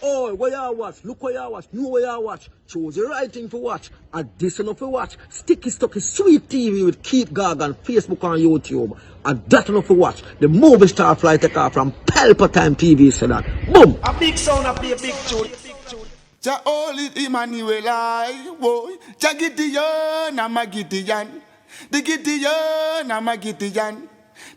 Oh, where you watch? Look where you watch. Know where you watch. Choose the right thing to watch. And this enough to watch. Sticky Stucky Sweet TV with Keith Gorgon, Facebook and YouTube. And that enough to watch. The movie star fly take off from Palpatine TV said that. Boom! A big sound, a play a big tune. Ja holy Emmanuel I woy. Ja Gideon, I'm a Gideon. The Gideon, I'm a Gideon.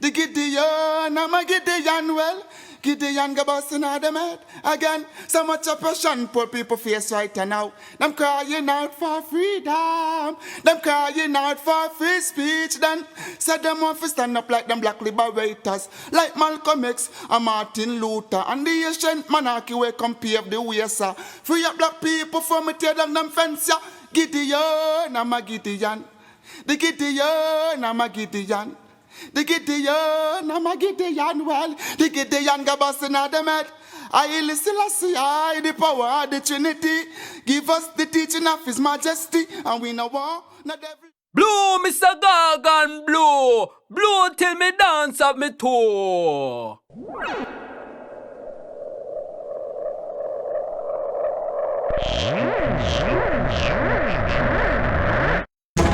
The Gideon, I'm a Gideon. Well, Gideon go busting out them head again. So much oppression poor people face right now. Them crying out for freedom. Them crying out for free speech. Then said them want to stand up like them black liberators, like Malcolm X and Martin Luther and the ancient monarchy where come pave the way, sir. Free up black people from me tear down them fence, yeah. Gideon, I'm a Gideon. The Gideon, I'm a Gideon. The Gideon, I'm a Gideon, well, the Gideon go busting out them head. I listen, I see, I the power of the Trinity. Give us the teaching of His Majesty, and we know war, not every... Blow, Mr. Gorgon, blow! Blow till me dance up me toe!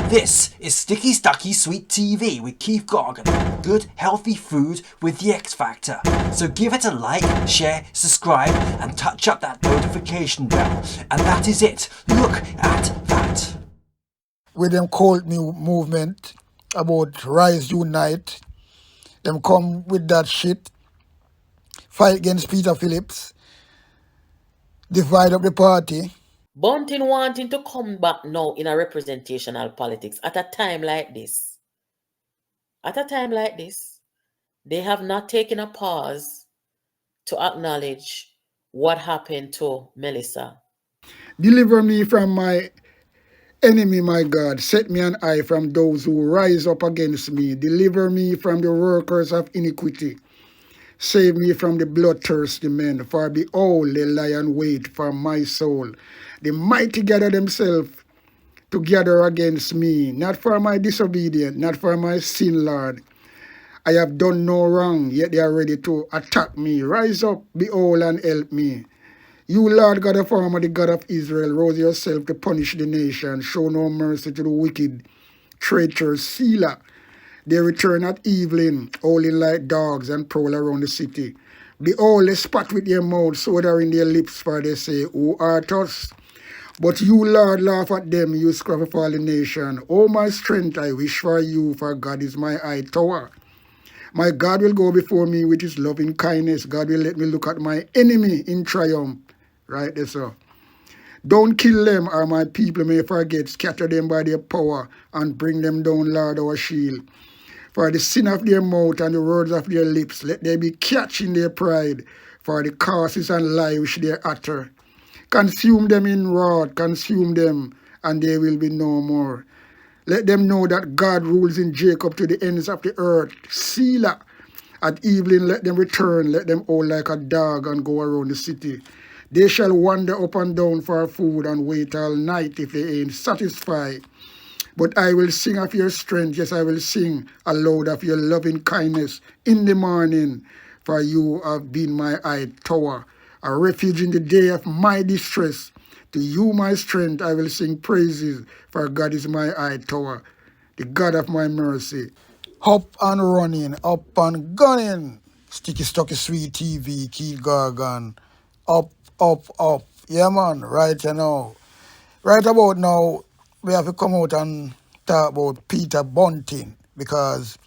This is Sticky Stucky Sweet TV with Keith Gorgon. Good, healthy food with the X Factor. So give it a like, share, subscribe, and touch up that notification bell. And that is it. Look at that. With them cult movement about Rise Unite, them come with that shit, fight against Peter Phillips, divide up the party. Bunting wanting to come back now in a representational politics at a time like this. At a time like this, they have not taken a pause to acknowledge what happened to Melissa. Deliver me from my enemy, my God. Set me an eye from those who rise up against me. Deliver me from the workers of iniquity. Save me from the bloodthirsty men, for behold, they lie and wait for my soul. The mighty gather themselves together against me, not for my disobedience, not for my sin, Lord. I have done no wrong, yet they are ready to attack me. Rise up, behold, and help me. You, Lord God of Armor, the God of Israel, rose yourself to punish the nation. Show no mercy to the wicked, traitorous Selah. They return at evening, howling like dogs, and prowl around the city. Behold, they spat with their mouths, soda in their lips, for they say, Who art us? But you, Lord, laugh at them, you scruff of all the nation. O my strength, I wish for you, for God is my high tower. My God will go before me with his loving kindness. God will let me look at my enemy in triumph. Right there, sir. Don't kill them, or my people may forget. Scatter them by their power, and bring them down, Lord, our shield. For the sin of their mouth and the words of their lips, let there be catch in their pride, for the curses and lie which they utter. Consume them in wrath, consume them, and they will be no more. Let them know that God rules in Jacob to the ends of the earth. Selah. At evening let them return, let them howl like a dog and go around the city. They shall wander up and down for food and wait all night if they ain't satisfied. But I will sing of your strength, yes, I will sing aloud of your loving kindness in the morning, for you have been my high tower, a refuge in the day of my distress. To you, my strength, I will sing praises, for God is my high tower, the God of my mercy. Up and running, up and gunning. Sticky Stucky Sweet TV, Keith Gorgon. Up, up, up. Yeah, man, right now. Right about now, we have to come out and talk about Peter Bunting, because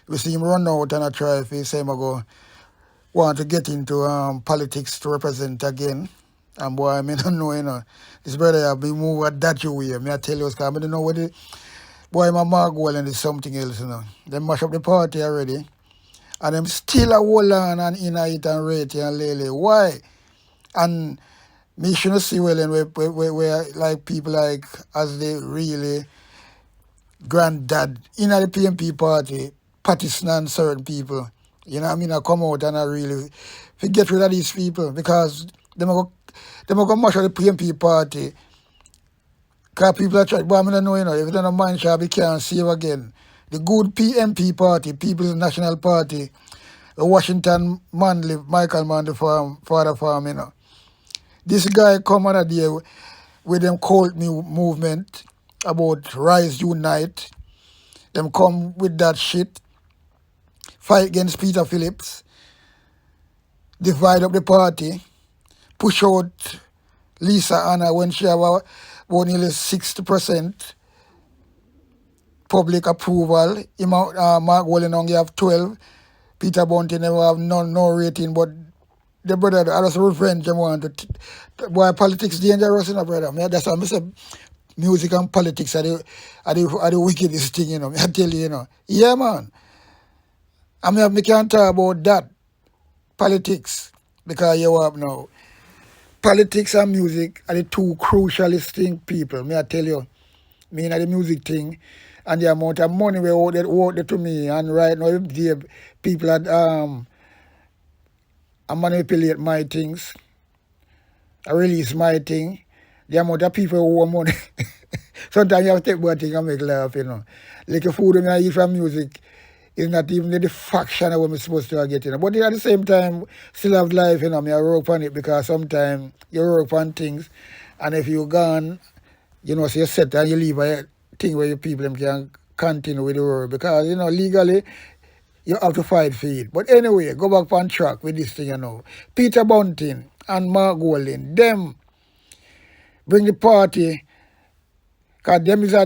we see him run out and I try if he say him go want to get into politics to represent again. And boy, I mean, I don't know, this brother have been moved that way. I tell you, because I don't know what it, boy, my Margwell and it's something else, They mash up the party already. And them still a hold on and in it and rate and lele. Why? And me shouldn't see well and where like people like as they really granddad in the PMP party, partisan certain people. You know what I mean? I come out and I really get rid of these people because they go mash up the PMP party. Because people are trying, but I don't know, if you don't mind, we can't save again. The good PMP party, People's National Party, the Washington Manley, Michael Manley farm, father farm, This guy come on a day with them cult movement about Rise Unite. Them come with that shit. Fight against Peter Phillips. Divide up the party. Push out Lisa Anna when she have about nearly 60% public approval. Mark Wallen only have 12. Peter Bunting never have no rating, but the brother, I just revenge I want to. Why politics dangerous, brother? That's why I say music and politics are the wickedest thing, I tell you, Yeah, man. I can't talk about that. Politics. Because you have now. Politics and music are the two crucialist thing, people. I tell you. The music thing and the amount of money we owed to me, and right now the people I manipulate my things. I release my thing. The amount of people who owe money. Sometimes you have to take one thing and make laugh, Like the food when I eat from music is not even the fraction of what I'm supposed to get, But at the same time, still have life, I work on it because sometimes you work on things and if you're gone, so you set and you leave a thing where your people can continue with the work because, legally you have to fight for it. But anyway, go back on track with this thing, Peter Bunting and Mark Golding, them bring the party, because them is a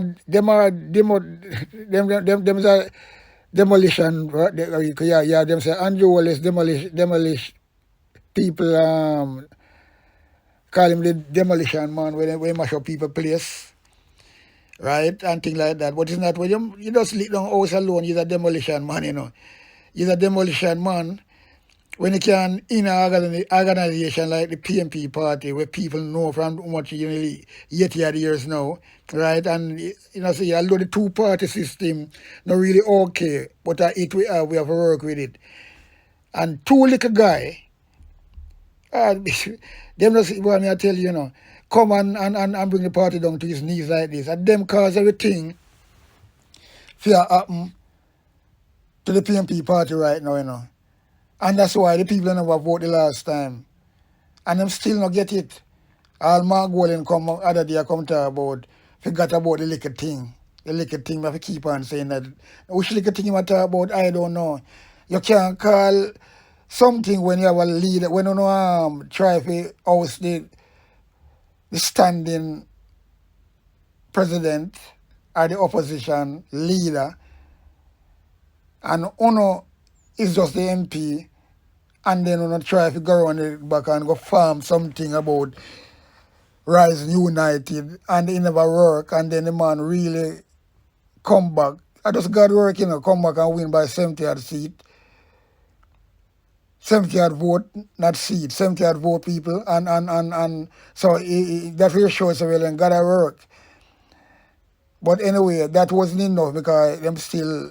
demolition, right? Them say Andrew Wallace demolish people, call him the demolition man when they mash up people place, right? And things like that. But it's not when you just leave down house alone, you're a demolition man, You're a demolition man when you can in an organization like the PMP party where people know from how much 80 years now, right? And say although the two-party system not really okay, but we have to work with it. And two little guy, them just what I tell you, come and bring the party down to his knees like this. And them cause everything fear happen to the PMP party right now, And that's why the people never vote the last time. And them still not get it. All Mark Golding come other day come talk about, forgot about the little thing. The little thing, we have to keep on saying that. Which little thing you want to talk about, I don't know. You can't call something when you have a leader, when you try to oust the standing president or the opposition leader, and Uno is just the MP, and then Uno try to go around the back and go farm something about Rise United, and it never work, and then the man really come back. I just got work, come back and win by 70 odd seat. 70 odd vote, not seat, 70 odd vote people, and so that really shows well and gotta work. But anyway, that wasn't enough because them still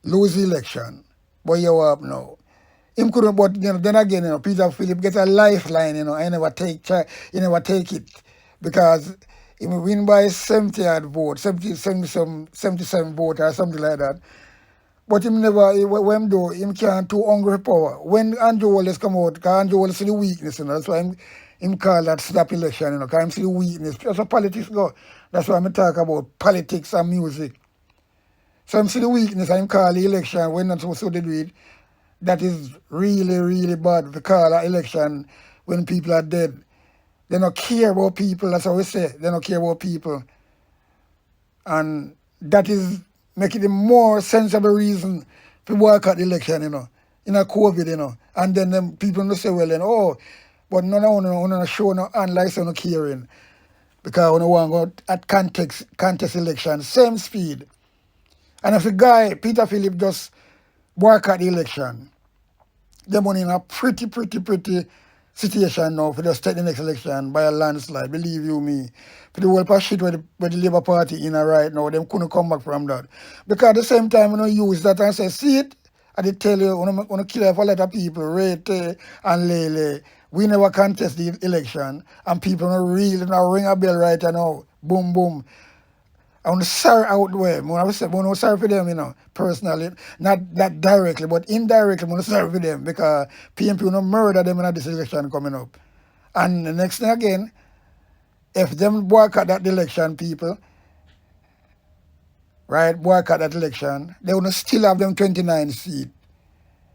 lose the election. But you have now. Him couldn't, but then again, Peter Phillips get a lifeline, I never take it. Because he win by 70 odd vote, 77 vote or something like that. But him never, when do, him can't too hungry power. When Andrew Wallace come out, because Andrew Wallace see the weakness, that's why him call that snap election, because him see the weakness. That's how politics go. That's why I'm talk about politics and music. So him see the weakness and him call the election when not supposed to do it. That is really, really bad to call an election when people are dead. They don't care about people, that's how we say. They don't care about people. And that is making it more sensible reason to boycott the election, in a COVID, And then them people don't say, well, then, but no one show no hand like so no caring. Because when want to go at contest election, same speed. And if the guy, Peter Phillips, just boycott the election, they're in a pretty situation now for just take the next election by a landslide, believe you me. For the whole shit where the Labour Party in right now, them couldn't come back from that. Because at the same time, use that and say, see it, I did tell you, when I kill off a lot of people, Rete and Lele, we never contest the election, and people don't really ring a bell right now, boom, boom. I'm sorry out there. I'm sorry for them, personally. Not directly, but indirectly, I'm sorry for them because PMP will not murder them in this election coming up. And the next thing again, if them boycott that election, people, right, boycott that election, they will still have them 29 seats,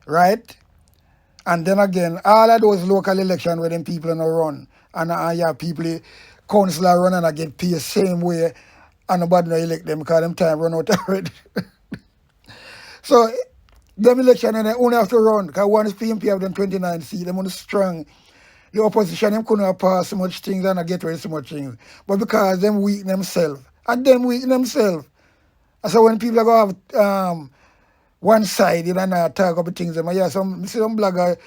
right? And then again, all of those local elections where them people in a run, and yeah, people, councillor run and I get paid same way, and nobody no elect them because them time run out already. So, them election and they only have to run, because once PMP have them 29 seats, them only strong. The opposition, them couldn't have passed so much things and get rid of so much things. But because them weak themselves, and them weak themselves. And so when people are going to have one side, you know, not talk about things, them, yeah, some blogger,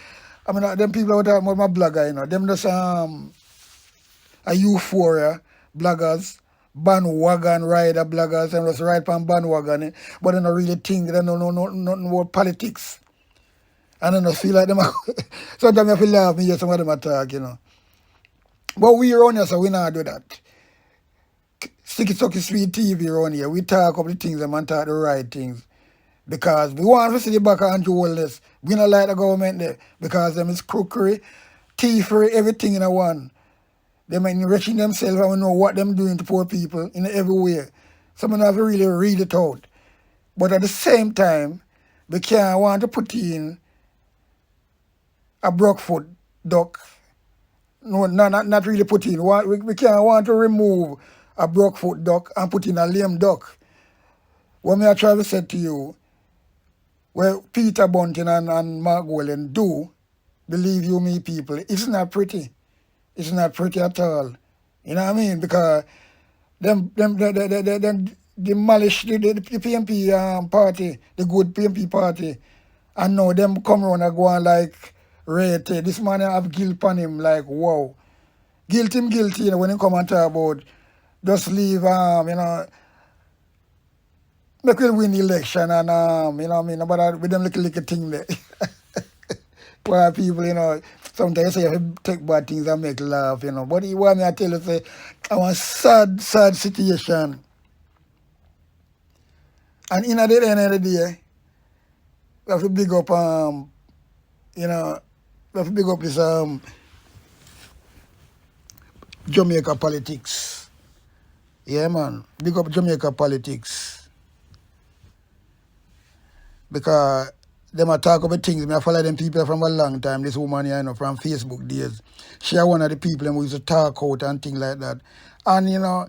I mean, them people are talking about my blogger, you know, them just a euphoria bloggers, bandwagon rider bloggers, and just ride on bandwagon, but they don't really think, they don't know nothing about politics. And I just feel like them, sometimes I feel laugh me hear some of them attack, you know. But we around here, so we not do that. Sticky Sucky Sweet TV around here, we talk about the things and talk the right things. Because we want to see the back of Andrew Wallace. We don't like the government there. Because them is crookery, thievery, everything in a one. They might enriching themselves and we know what them doing to poor people in every way. Someone have to really read it out. But at the same time, we can't want to put in a Brockfoot duck. No, not really put in. We can't want to remove a Brockfoot duck and put in a lame duck. What me I try to say to you, well, Peter Bunting and Mark Golan do, believe you me people, it's not pretty. It's not pretty at all. You know what I mean? Because them demolish the PMP party, the good PMP party, and now them come around and go on like rate. This man have guilt on him, like wow. Guilt him guilty, you know, when he come and talk about just leave you know, make we win the election and you know what I mean, but with them little thing there. Where people, you know, sometimes you say you take bad things and make laugh, you know. But you want me to tell you, say, I want sad situation. And in at the end of the day, we have to big up you know, we have to big up this Jamaica politics. Yeah man, big up Jamaica politics. Because them a talk about things. I follow them people from a long time. This woman here, you know, from Facebook days. She is one of the people who used to talk out and things like that. And, you know,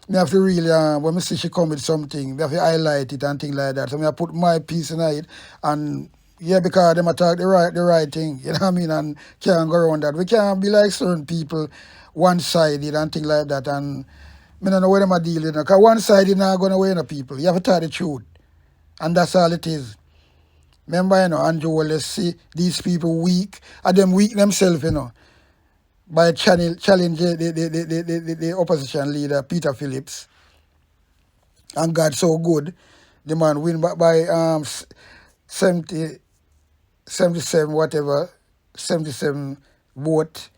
me have to really, when I see she come with something, we have to highlight it and things like that. So I put my piece in it. And, yeah, because them a talk the right thing. You know what I mean? And can't go around that. We can't be like certain people, one-sided and things like that. And I don't know where them are dealing. Because one-sided not going to win the people. You have to tell the truth. And that's all it is. Remember, you know, Andrew Wallace see these people weak, and them weak themselves, you know, by challenge the opposition leader, Peter Phillips. And God so good, the man win by 70, 77, whatever, 77 vote.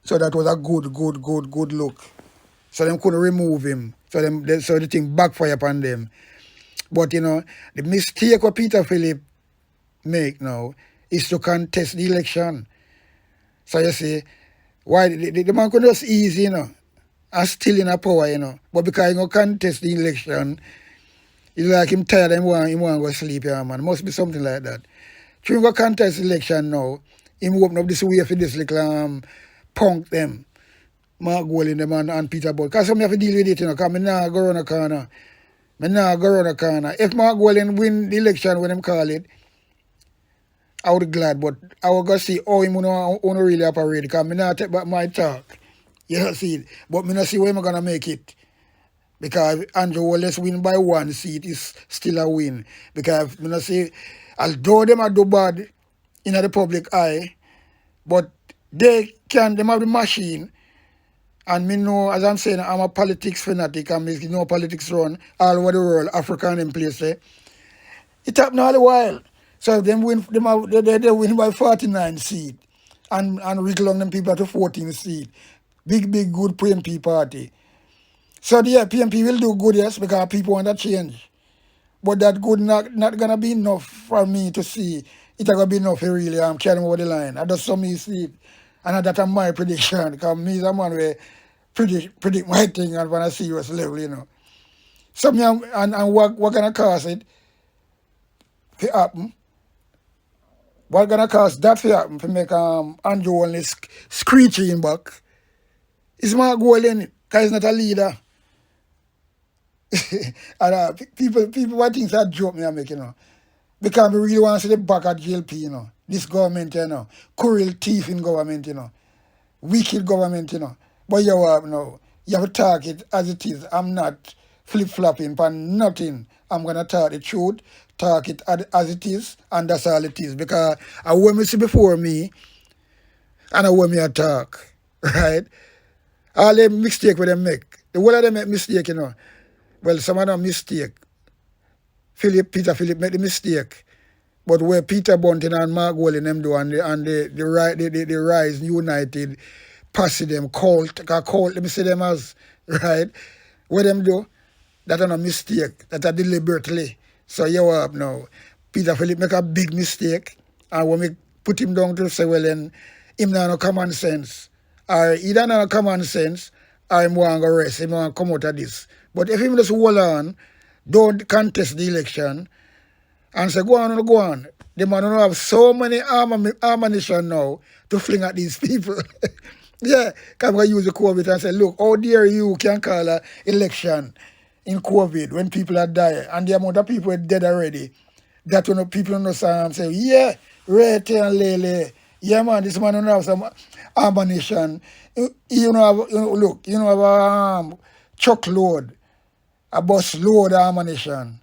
So that was a good look. So them couldn't remove him. So the thing backfire upon them. But, you know, the mistake what Peter Phillips make now is to contest the election. So you see, why the man could just easy, you know, and still in a power, you know. But because he go contest the election, it's like him tired and he want to go sleep, yeah, man. Must be something like that. So he go contest the election now, him open up this way for this little punk them, Mark Golan them and Peter Bull. Because some have to deal with it, you know, because I not go around the corner. If Mark Golan win the election when them call it, I would be glad, but I will go see how him want to really operate because I not take back my talk. You see it. But I not see where I'm going to make it. Because Andrew Wallace win by 1 seat is still a win. Because I not see, although them are do bad in the public eye, but them have the machine. And me know, as I'm saying, I'm a politics fanatic and me know politics run all over the world, Africa and them places. It happen all the while. So them win, they win by 49 seats and wriggle on them people to 14 seats. Big good PMP party. So yeah, PMP will do good, yes, because people want to change. But that good not gonna be enough for me to see. It's gonna be enough to really carry over the line. I just saw me see it. And that's my prediction, because me is a man where predict my thing on a serious level, you know. So me and what gonna cause it to happen? What gonna cause that to happen to make Andrew only screeching back? It's my goal in it, because he's not a leader. And people what things that joke me I make, you know. Because we really want to see the back at GLP, you know. This government, you know. Cruel thief in government, you know. Wicked government, you know. But you have, you know, you have to talk it as it is. I'm not flip-flopping for nothing. I'm going to talk the truth, talk it as it is, and that's all it is. Because I want me see before me, and I want me to talk, right? All the mistake where they make. The whole of them make mistake, you know. Well, some of them mistake. Peter Philip made the mistake. But where Peter Bunting and Mark Golding them do, and the Rise United, pass them, cult, let me say them as, right? What them do, that are a mistake, that are deliberately. So you have now, Peter Philip make a big mistake, and when we put him down to say, well then, him not no common sense. Or he don't have no common sense, or him want to rest, him want to come out of this. But if him just hold on, don't contest the election, and say, go on. The man don't have so many ammunition now to fling at these people. Yeah, because we use the COVID and say, look, how dare you can call an election in COVID when people are dying, and the amount of people are dead already. That when people understand say, yeah, Rete and Lele, yeah man, this man don't have some ammunition. You know, look, you know, have a truck load, a bus load of ammunition,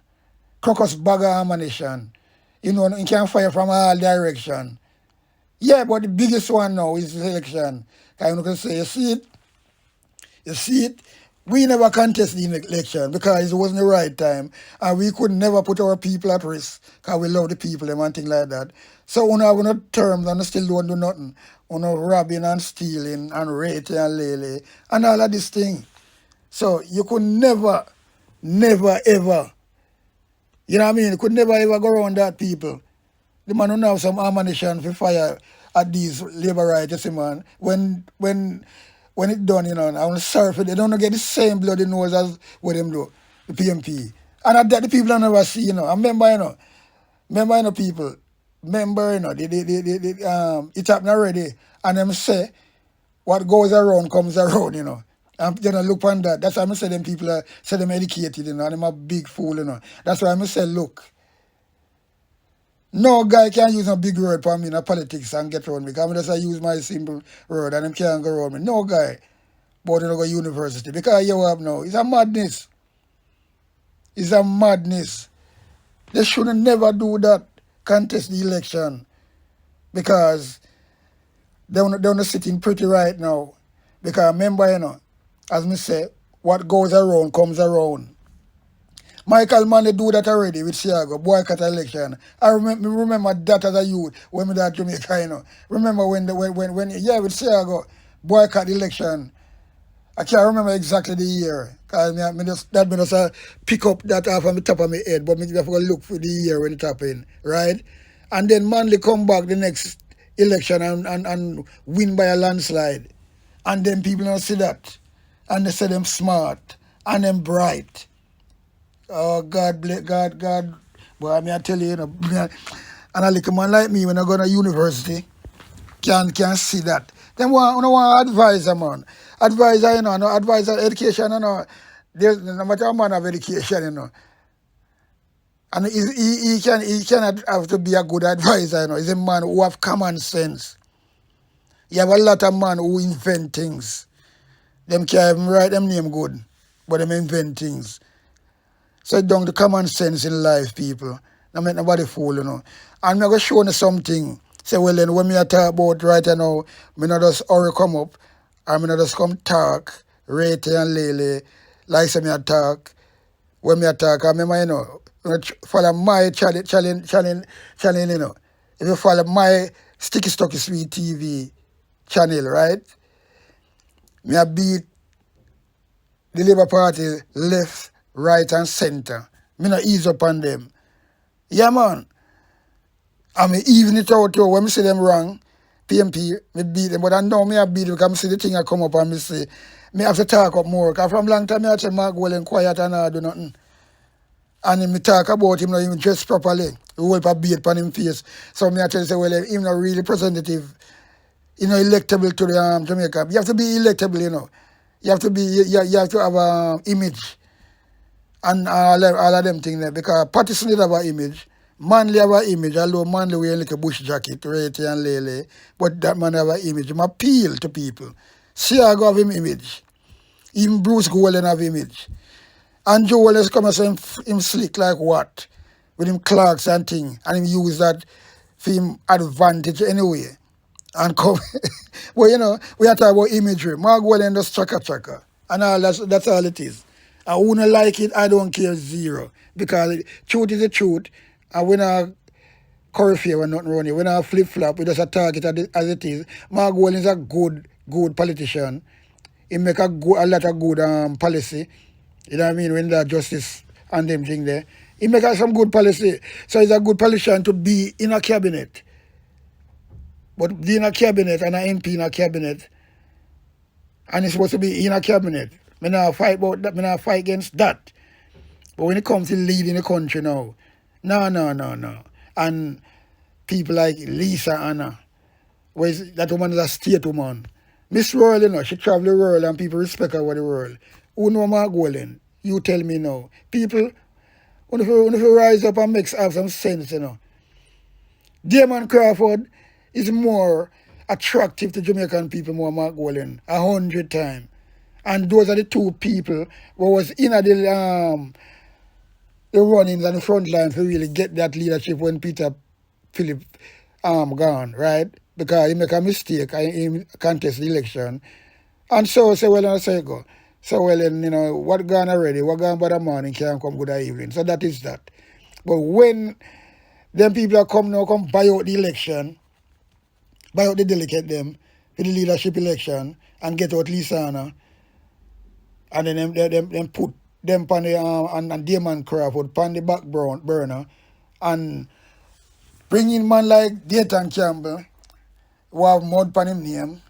crocus bag of ammunition. You know, you can fire from all direction. Yeah, but the biggest one now is the election. Because you can say, you see it, we never contest the election because it wasn't the right time. And we could never put our people at risk because we love the people and things like that. So we have no terms and still don't do nothing. We robbing and stealing and rating and lele and all of this thing. So you could never, ever, you know what I mean? You could never ever go around that people. The man don't have some ammunition for fire at these labor rights, you see, man. When it's done, you know, I'm sorry for they don't get the same bloody nose as what them do, the PMP. And that the people don't never see, you know. I remember, people. Remember, you know, it happened already. And them say, what goes around comes around, you know. And you know, look on that. That's why I say them people say them educated, you know, and them a big fool, you know. That's why I say, look, no guy can use a big word for me in politics and get around me. Because I just use my simple word and them can't go around me. No guy. But you know, go university. Because you have now, it's a madness. It's a madness. They should never do that, contest the election. Because they're not sitting pretty right now. Because remember, you know, as me say, what goes around comes around. Michael Manley do that already with Chicago, boycott election. I remember that as a youth when we that Jamaica, you know. Remember when with Chicago, boycott election. I can't remember exactly the year. Because me just pick up that off on the top of my head, but me have to look for the year when it happened, right? And then Manley come back the next election and win by a landslide. And then people don't see that. And they say them smart and them bright. Oh, God. Boy, I tell you, you know, and a little man like me, when I go to university, can see that. Then want advisor, man. Advisor, you know, no advisor education, you know. There's no matter a man of education, you know. And he cannot have to be a good advisor, you know. He's a man who have common sense. You have a lot of men who invent things. Them can't even write them name good, but them invent things. So down to common sense in life, people. Don't make nobody fool, you know. I'm not going to show you something. Say, well, then, when me talk about right now, me not just hurry come up, or me not just come talk, rate and lele, like say me talk. When me talk, I remember, you know, follow my challenge, you know. If you follow my Sticky Stocky Sweet TV channel, right? Me a beat the Labour Party left, right and center. Me not ease up on them. Yeah, man. I mean, even it out too, when me see them wrong, PMP, me beat them, but I know me I beat them because I see the thing I come up and me say, me have to talk up more. Because from long time I say Mark Golan quiet and I do nothing. And him me talk about him, not even dress properly. The whole pa beat upon him face. So me I tell you, say, well, him not really representative, electable to the Jamaica. You have to be electable, You have to be, you have to have an image. And all of them things there. Because Patterson did have an image. Manly have an image, although Manly wearing like a bush jacket, Rete and Lele. But that man have an image. Him appeal to people. Siago have him image. Even Bruce Golan have image. And Joe Wallace come and say him slick like what? With him clocks and thing. And him use that for him advantage anyway. And come, well, we are talking about imagery. Mark Golan just chaka. And all that's all it is. I wouldn't like it, I don't care zero. Because truth is the truth. And when I curfew, we're not running. When I flip-flop, we just attack it as it is. Mark Golan is a good politician. He make a lot of good policy. You know what I mean? When the justice and them thing there. He make some good policy. So he's a good politician to be in a cabinet. But be in a cabinet and an MP in a cabinet, and he's supposed to be in a cabinet. Me not fight about that, me not fight against that. But when it comes to leading the country now, no. And people like Lisa Anna, that woman is a state woman. Miss World, she travel the world and people respect her over the world. Who know Mark Golan? You tell me now. People, when you rise up and have some sense, Damon Crawford is more attractive to Jamaican people more Mark Golan 100 times. And those are the two people who was in the runnings and the front line to really get that leadership when Peter Philip gone, right? Because he make a mistake and he contest the election. And so say, well, I say go. So well, then, what gone already, what gone by the morning can't come good evening. So that is that. But when them people are come buy out the election, buy out the delegate them for the leadership election and get out Lisana, and then them put them on the and Damon Crawford on the back burner and bring in man like Dayton Campbell who have mud on him name.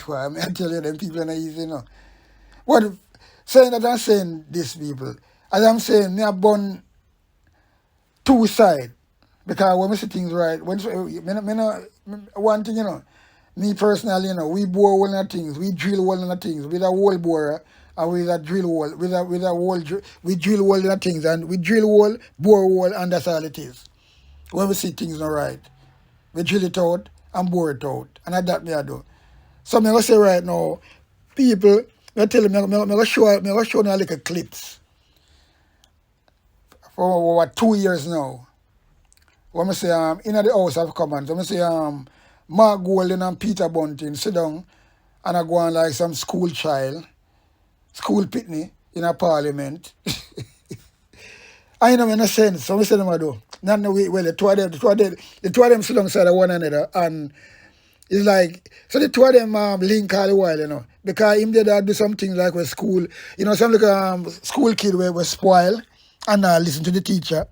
Well, I tell you, them people are not easy, What saying that I'm saying this, people, as I'm saying, me have born two sides. Because when we see things right, one thing, me personally, we bore hole in the things, we drill hole in the things, with a hole borer, and with a drill hole, we drill hole in the things, and we drill hole, bore hole, and that's all it is. When we see things not right, we drill it out and bore it out, and that's what I do. So I'm going to say right now, people, I tell them, I'm going to show them a little clips for over 2 years now. When I say in the House of Commons, when I say Mark Golan and Peter Bunting sit down and I go on like some school child, school pitney in a parliament. I know in a sense, so I say them I do. Not no way, well, the two of them sit down side of one another, and it's like, so the two of them link all the while, because him there do something like with school, some like school kid where spoil and listen to the teacher.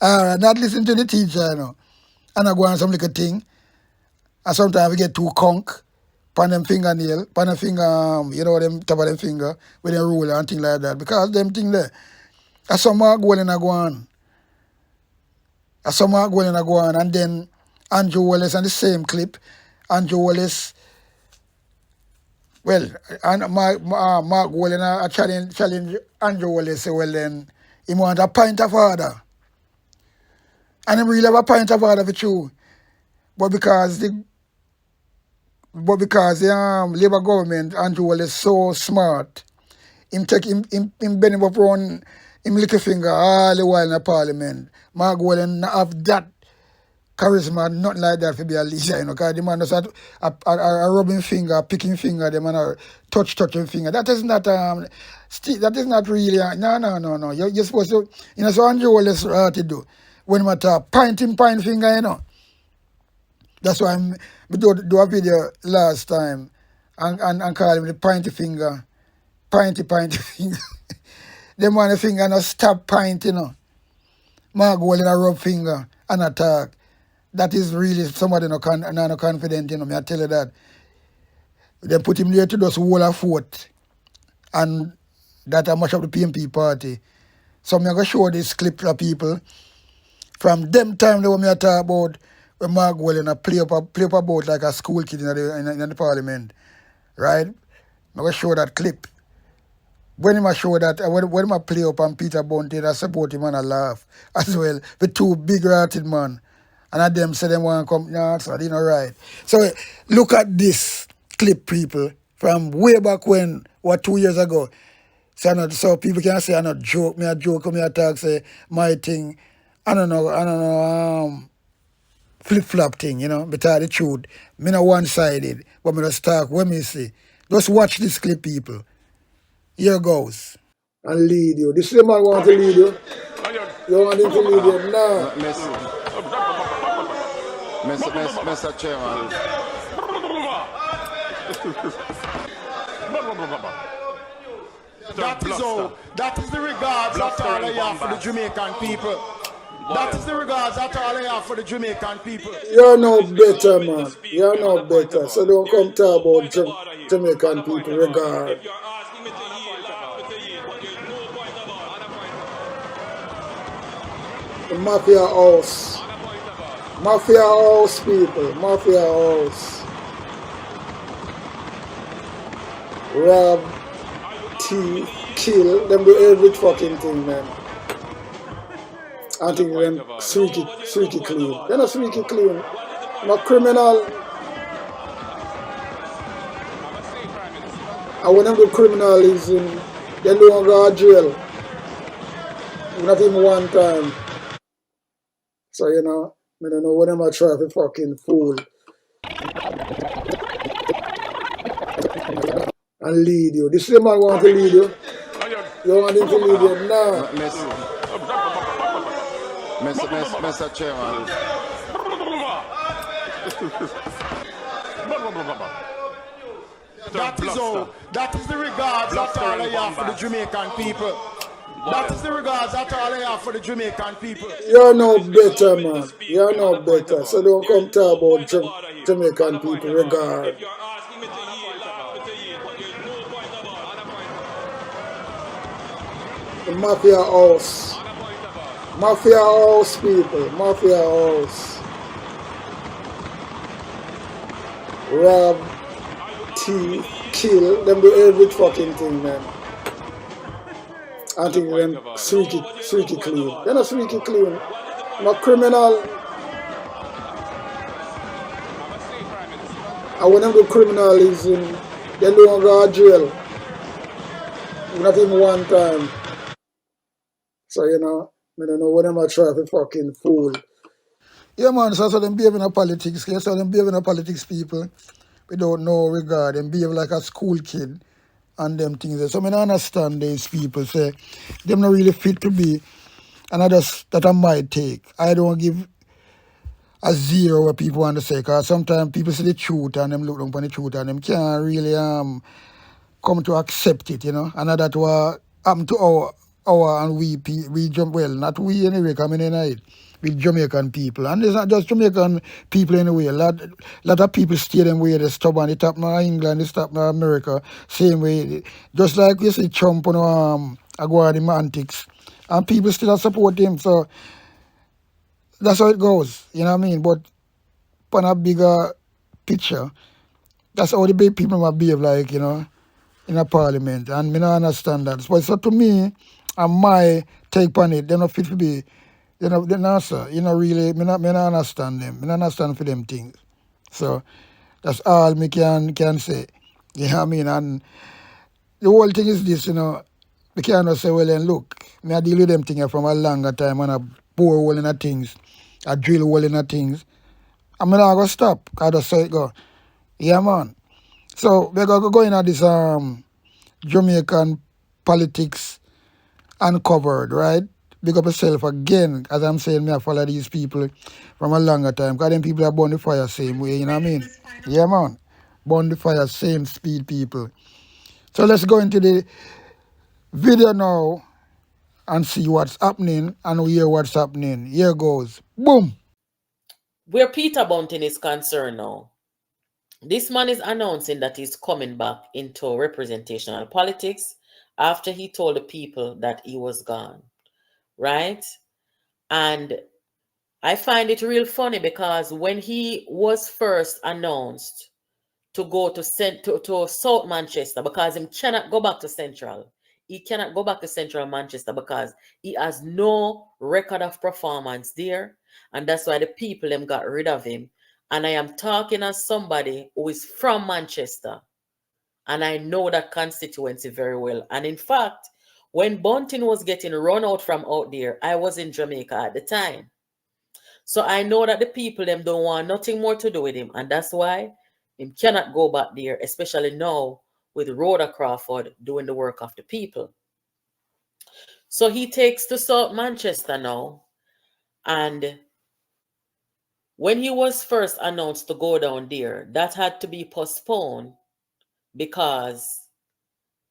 Not listen to the teacher, and I go on some little thing, and sometimes we get too conk, pan them fingernail, pan them finger, them top of them finger, with them ruler and things like that, because them thing there, I saw Mark Golan go on. And then Andrew Wallace on the same clip, Andrew Wallace, well, and Mark Golan challenge Andrew Wallace, say, well then, he want a pint of order. And he really have a pint of order for you. But because the Labour government, Andrew Wallace, so smart, him bend him up around him little finger all the while in the parliament. Mark Golan not have that charisma, nothing like that to be a leader, because the man does a rubbing finger, picking finger, the man a touching finger. That is not really no. You're supposed to, so Andrew Wallace to do. When I talk pint finger, That's why I do a video last time and call him the pinty finger. Pinty finger. Them want the finger not stop pint, Mark Golan a rub finger and attack. that is really somebody no confident, you know, me I tell you that. They put him there to just hold a fort and that a much of the PMP party. So I'm going to show this clip to people from them time that when me talk about when Mark Welling play up a boat like a school kid in the parliament. Right? I'm going to show that clip. When him show that, when him play up and Peter Bunting, I support him and I laugh as well. The two big-hearted man. And at them say them want to come, no, so you know, right. So look at this clip, people, from way back when, 2 years ago. So people can say I not joke, me a joke, me a talk, say my thing. I don't know, flip-flop thing, you know, but tell the truth. Me not one-sided, but me just talk when me see. Just watch this clip, people. Here goes. And lead you. This is the man want to lead you. You want him to lead you? No. Mr. Chairman. That is the regards that all I have for the Jamaican people. That is the regards that all I have for the Jamaican people. You're no better, man. You're no better. So don't come talk about Jamaican people regard. The Mafia House. Mafia House, people. Mafia House. Rob, thief, kill. Them do every fucking thing, man. I think them squeaky clean. They're not squeaky clean. I'm a criminal. And when them do criminalism, they don't go to jail. Not even one time. So, you know, I don't know what I'm try to fucking fool. And lead you. This is the man want to lead you. You want him to lead you? No. Mr. Chairman. That is the regards that all I have for the Jamaican people. That is the regards that all I have for the Jamaican people. You're no better, man. You're no better. So don't come talk about Jamaican people regard. The Mafia House. Mafia House, people. Mafia House. Rob, thief, kill. Them do every fucking thing, man. I think them squeaky clean. They're not squeaky clean. I'm a criminal. And when them do criminalism, they don't go to jail. Not even one time. So, you know, I don't know what them are trying to fucking fool. Yeah, man, so them behave in a politics. So them behave in a politics, people. We don't know regard. Them behave like a school kid and them things. So I don't understand these people say them not really fit to be, and that I might take. I don't give a zero what people want to say, because sometimes people see the truth and them look down upon the truth and them can't really come to accept it, you know. And that's what happened to our and we jump, well, not we anyway, coming in it, with Jamaican people. And it's not just Jamaican people anyway. A lot of people stay them way, they stubborn. It happened in England, it happened in America, same way. Just like you see Trump, you know, go on him antics. And people still support him, so that's how it goes, you know what I mean? But on a bigger picture, that's how the big people might behave like, you know, in a parliament. And I don't understand that. So to me, and my take on it, they're not fit to be, they're not, sir, you know, really, I don't understand them. I don't understand for them things. So that's all me can say. You know what I mean? And the whole thing is this, you know, we can't say, well, then look, I deal with them things from a longer time and I bore hole in the things, I drill hole in the things. I'm not going to stop, because that's how it go. Yeah, man. So we're going to go into this Jamaican politics uncovered, right? Big up yourself again. As I'm saying, I follow these people from a longer time, because them people are burn the fire same way, you know what I mean? Yeah, man. Burn the fire, same speed people. So let's go into the video now and see what's happening and hear what's happening. Here goes. Boom. where Peter Bunting is concerned now, this man is announcing that he's coming back into representational politics after he told the people that he was gone, right? And I find it real funny because when he was first announced to go to South Manchester, because he cannot go back to Central. He cannot go back to Central Manchester because he has no record of performance there. And that's why the people them got rid of him. And I am talking as somebody who is from Manchester. And I know that constituency very well. And in fact, when Bunting was getting run out from out there, I was in Jamaica at the time. So I know that the people them don't want nothing more to do with him. And that's why him cannot go back there, especially now with Rhoda Crawford doing the work of the people. So he takes to South Manchester now. And when he was first announced to go down there, that had to be postponed because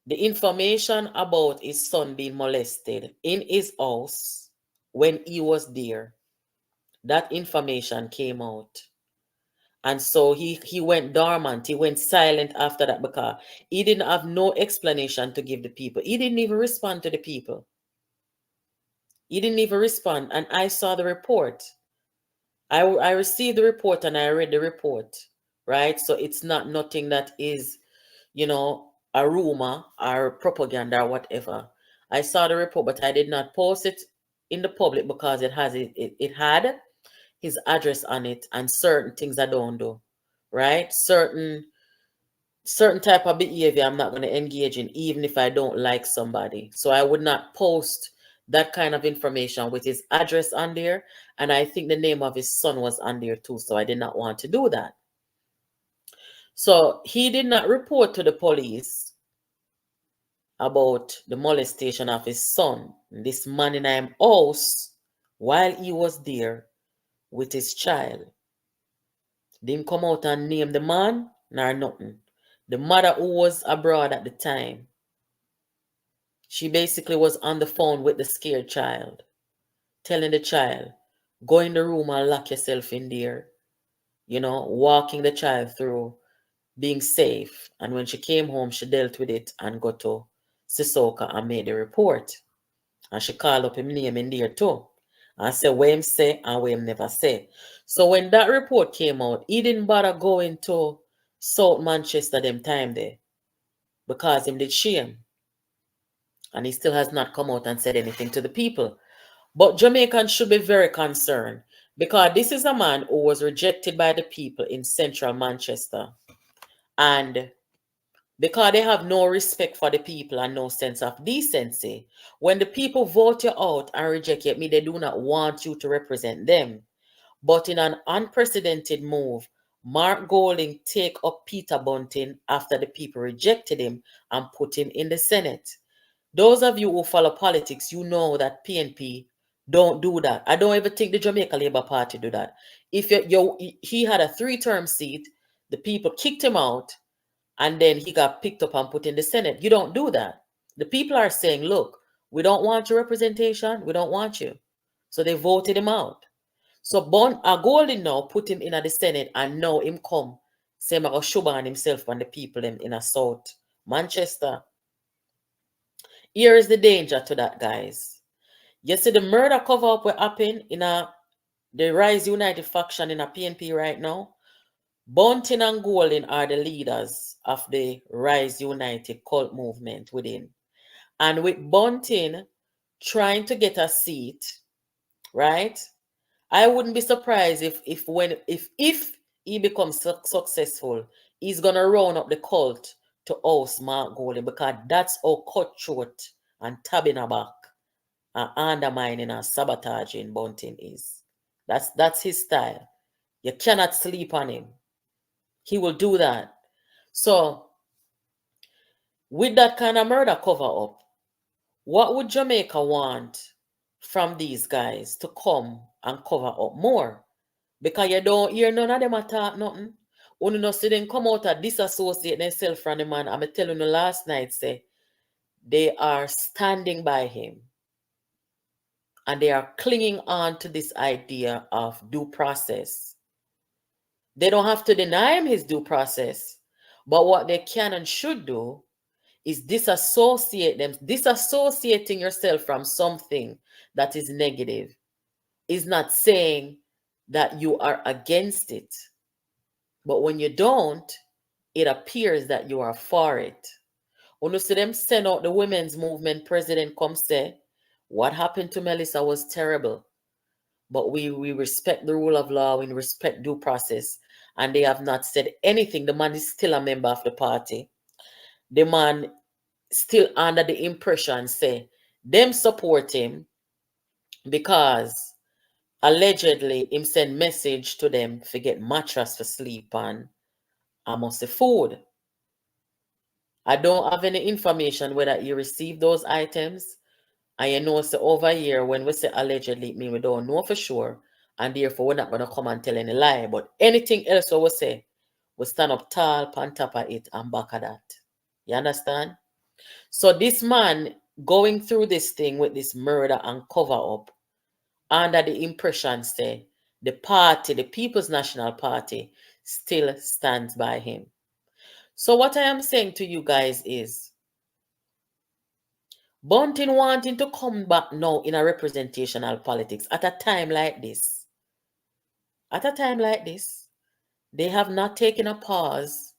the information about his son being molested in his house when he was there, that information came out. And so he went dormant. He went silent after that because he didn't have no explanation to give the people. He didn't even respond to the people. He didn't even respond. And I saw the report. I received the report and I read the report, right? So it's not nothing that is, a rumor or propaganda or whatever. I saw the report, but I did not post it in the public because it had his address on it and certain things I don't do, right? Certain type of behavior I'm not going to engage in, even if I don't like somebody. So I would not post that kind of information with his address on there. And I think the name of his son was on there too. So I did not want to do that. So he did not report to the police about the molestation of his son, this man in his house, while he was there with his child. Didn't come out and name the man nor nothing. The mother who was abroad at the time, she basically was on the phone with the scared child, telling the child, go in the room and lock yourself in there, walking the child through being safe. And when she came home, she dealt with it and got to Sissoko and made the report. And she called up him name in there too. And said what him say and what him never say. So when that report came out, he didn't bother going to South Manchester them time there because him did shame. And he still has not come out and said anything to the people. But Jamaicans should be very concerned because this is a man who was rejected by the people in central Manchester. And because they have no respect for the people and no sense of decency, when the people vote you out and reject you, they do not want you to represent them. But in an unprecedented move, Mark Golding take up Peter Bunting after the people rejected him and put him in the Senate. Those of you who follow politics, you know that PNP don't do that. I don't even think the Jamaica Labour Party do that. If he had a 3-term seat, the people kicked him out, and then he got picked up and put in the Senate. You don't do that. The people are saying, look, we don't want your representation. We don't want you. So they voted him out. So Golding now put him in the Senate and now him come. Say him go shuban himself and the people in a South Manchester. Here is the danger to that, guys. You see the murder cover-up will happen in the Rise United faction in a PNP right now. Bunting and Golding are the leaders of the Rise United cult movement within. And with Bunting trying to get a seat, right? I wouldn't be surprised if he becomes successful, he's gonna round up the cult to house Mark Golding because that's how cutthroat and tabbing back and undermining and sabotaging Bunting is. That's his style. You cannot sleep on him. He will do that. So, with that kind of murder cover up, what would Jamaica want from these guys to come and cover up more? Because you don't hear none of them attack nothing. When you see them come out and disassociate themselves from the man, I'm telling you last night, say, they are standing by him. And they are clinging on to this idea of due process. They don't have to deny him his due process. But what they can and should do is disassociate them. Disassociating yourself from something that is negative is not saying that you are against it. But when you don't, it appears that you are for it. When you see them send out the women's movement, president come say, what happened to Melissa was terrible. But we respect the rule of law, we respect due process. And they have not said anything. The man is still a member of the party. The man still under the impression, say, them support him because allegedly him send message to them to get mattress for sleep on and must the food. I don't have any information whether he received those items. And you know, so over here, when we say allegedly, it mean we don't know for sure. And therefore, we're not going to come and tell any lie. But anything else we say, we stand up tall on top of it and back of that. You understand? So this man going through this thing with this murder and cover up, under the impression, say, the party, the People's National Party, still stands by him. So what I am saying to you guys is, Bunting wanting to come back now in a representational politics at a time like this. At a time like this, they have not taken a pause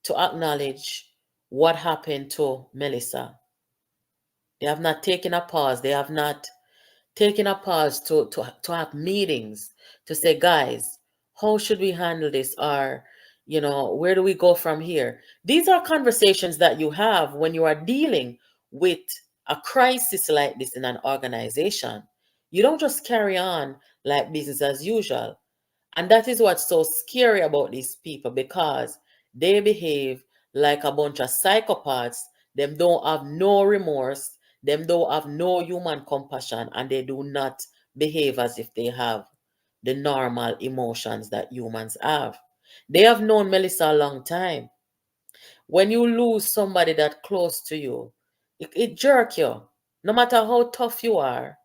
to acknowledge what happened to Melissa. They have not taken a pause. They have not taken a pause to have meetings to say, guys, how should we handle this? Or, you know, where do we go from here? These are conversations that you have when you are dealing with a crisis like this in an organization. You don't just carry on like business as usual. And that is what's so scary about these people, because they behave like a bunch of psychopaths. Them don't have no remorse. Them don't have no human compassion, and they do not behave as if they have the normal emotions that humans have. They have known Melissa a long time. When you lose somebody that close to you, it jerk you. No matter how tough you are,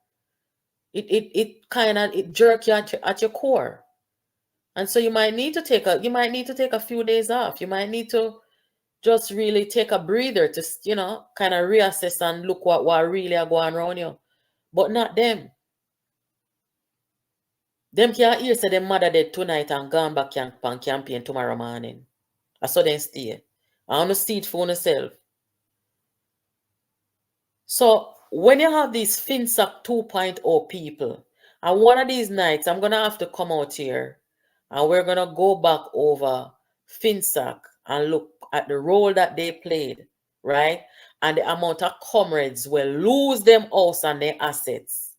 it jerk you at your core. And so you might need to take a few days off. You might need to just really take a breather to, you know, kind of reassess and look what really are going around you. But not them. Them can't hear say them mother dead tonight and gone back on campaign tomorrow morning. I saw them stay. I want to see it for yourself. So when you have these FinSac 2.0 people, and one of these nights I'm gonna have to come out here and we're gonna go back over FinSac and look at the role that they played, right? And the amount of comrades will lose them house and their assets.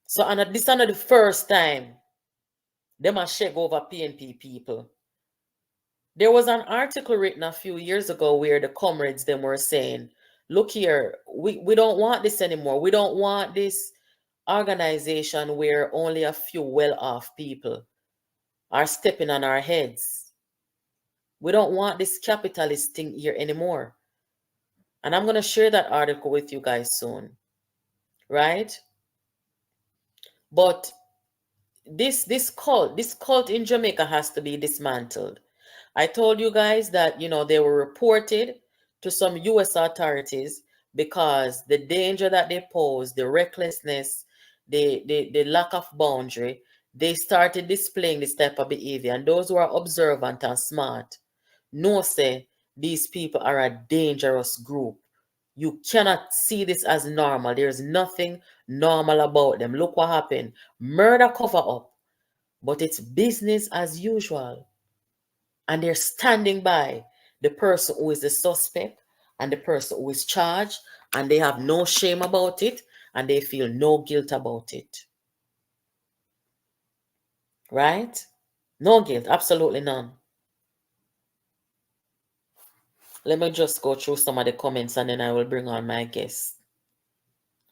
So and this is not the first time them are shake over PNP people. There was an article written a few years ago where the comrades them were saying, look here, we don't want this anymore. We don't want this organization where only a few well-off people are stepping on our heads. We don't want this capitalist thing here anymore. And I'm going to share that article with you guys soon. Right? But this cult in Jamaica has to be dismantled. I told you guys that, you know, they were reported to some US authorities because the danger that they pose, the recklessness, the lack of boundary, they started displaying this type of behavior. And those who are observant and smart know say these people are a dangerous group. You cannot see this as normal. There's nothing normal about them. Look what happened. Murder cover up. But it's business as usual. And they're standing by the person who is the suspect and the person who is charged, and they have no shame about it, and they feel no guilt about it. Right? No guilt, absolutely none. Let me just go through some of the comments and then I will bring on my guest.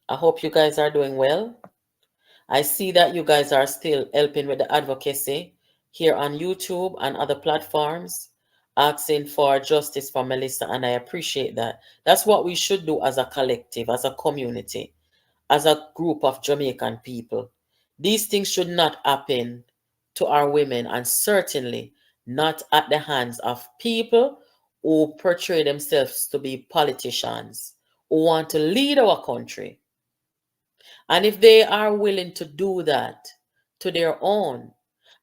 I hope you guys are doing well. I see that you guys are still helping with the advocacy here on YouTube and other platforms, asking for justice for Melissa, and I appreciate that. That's what we should do as a collective, as a community, as a group of Jamaican people. These things should not happen to our women, and certainly not at the hands of people who portray themselves to be politicians who want to lead our country. And if they are willing to do that to their own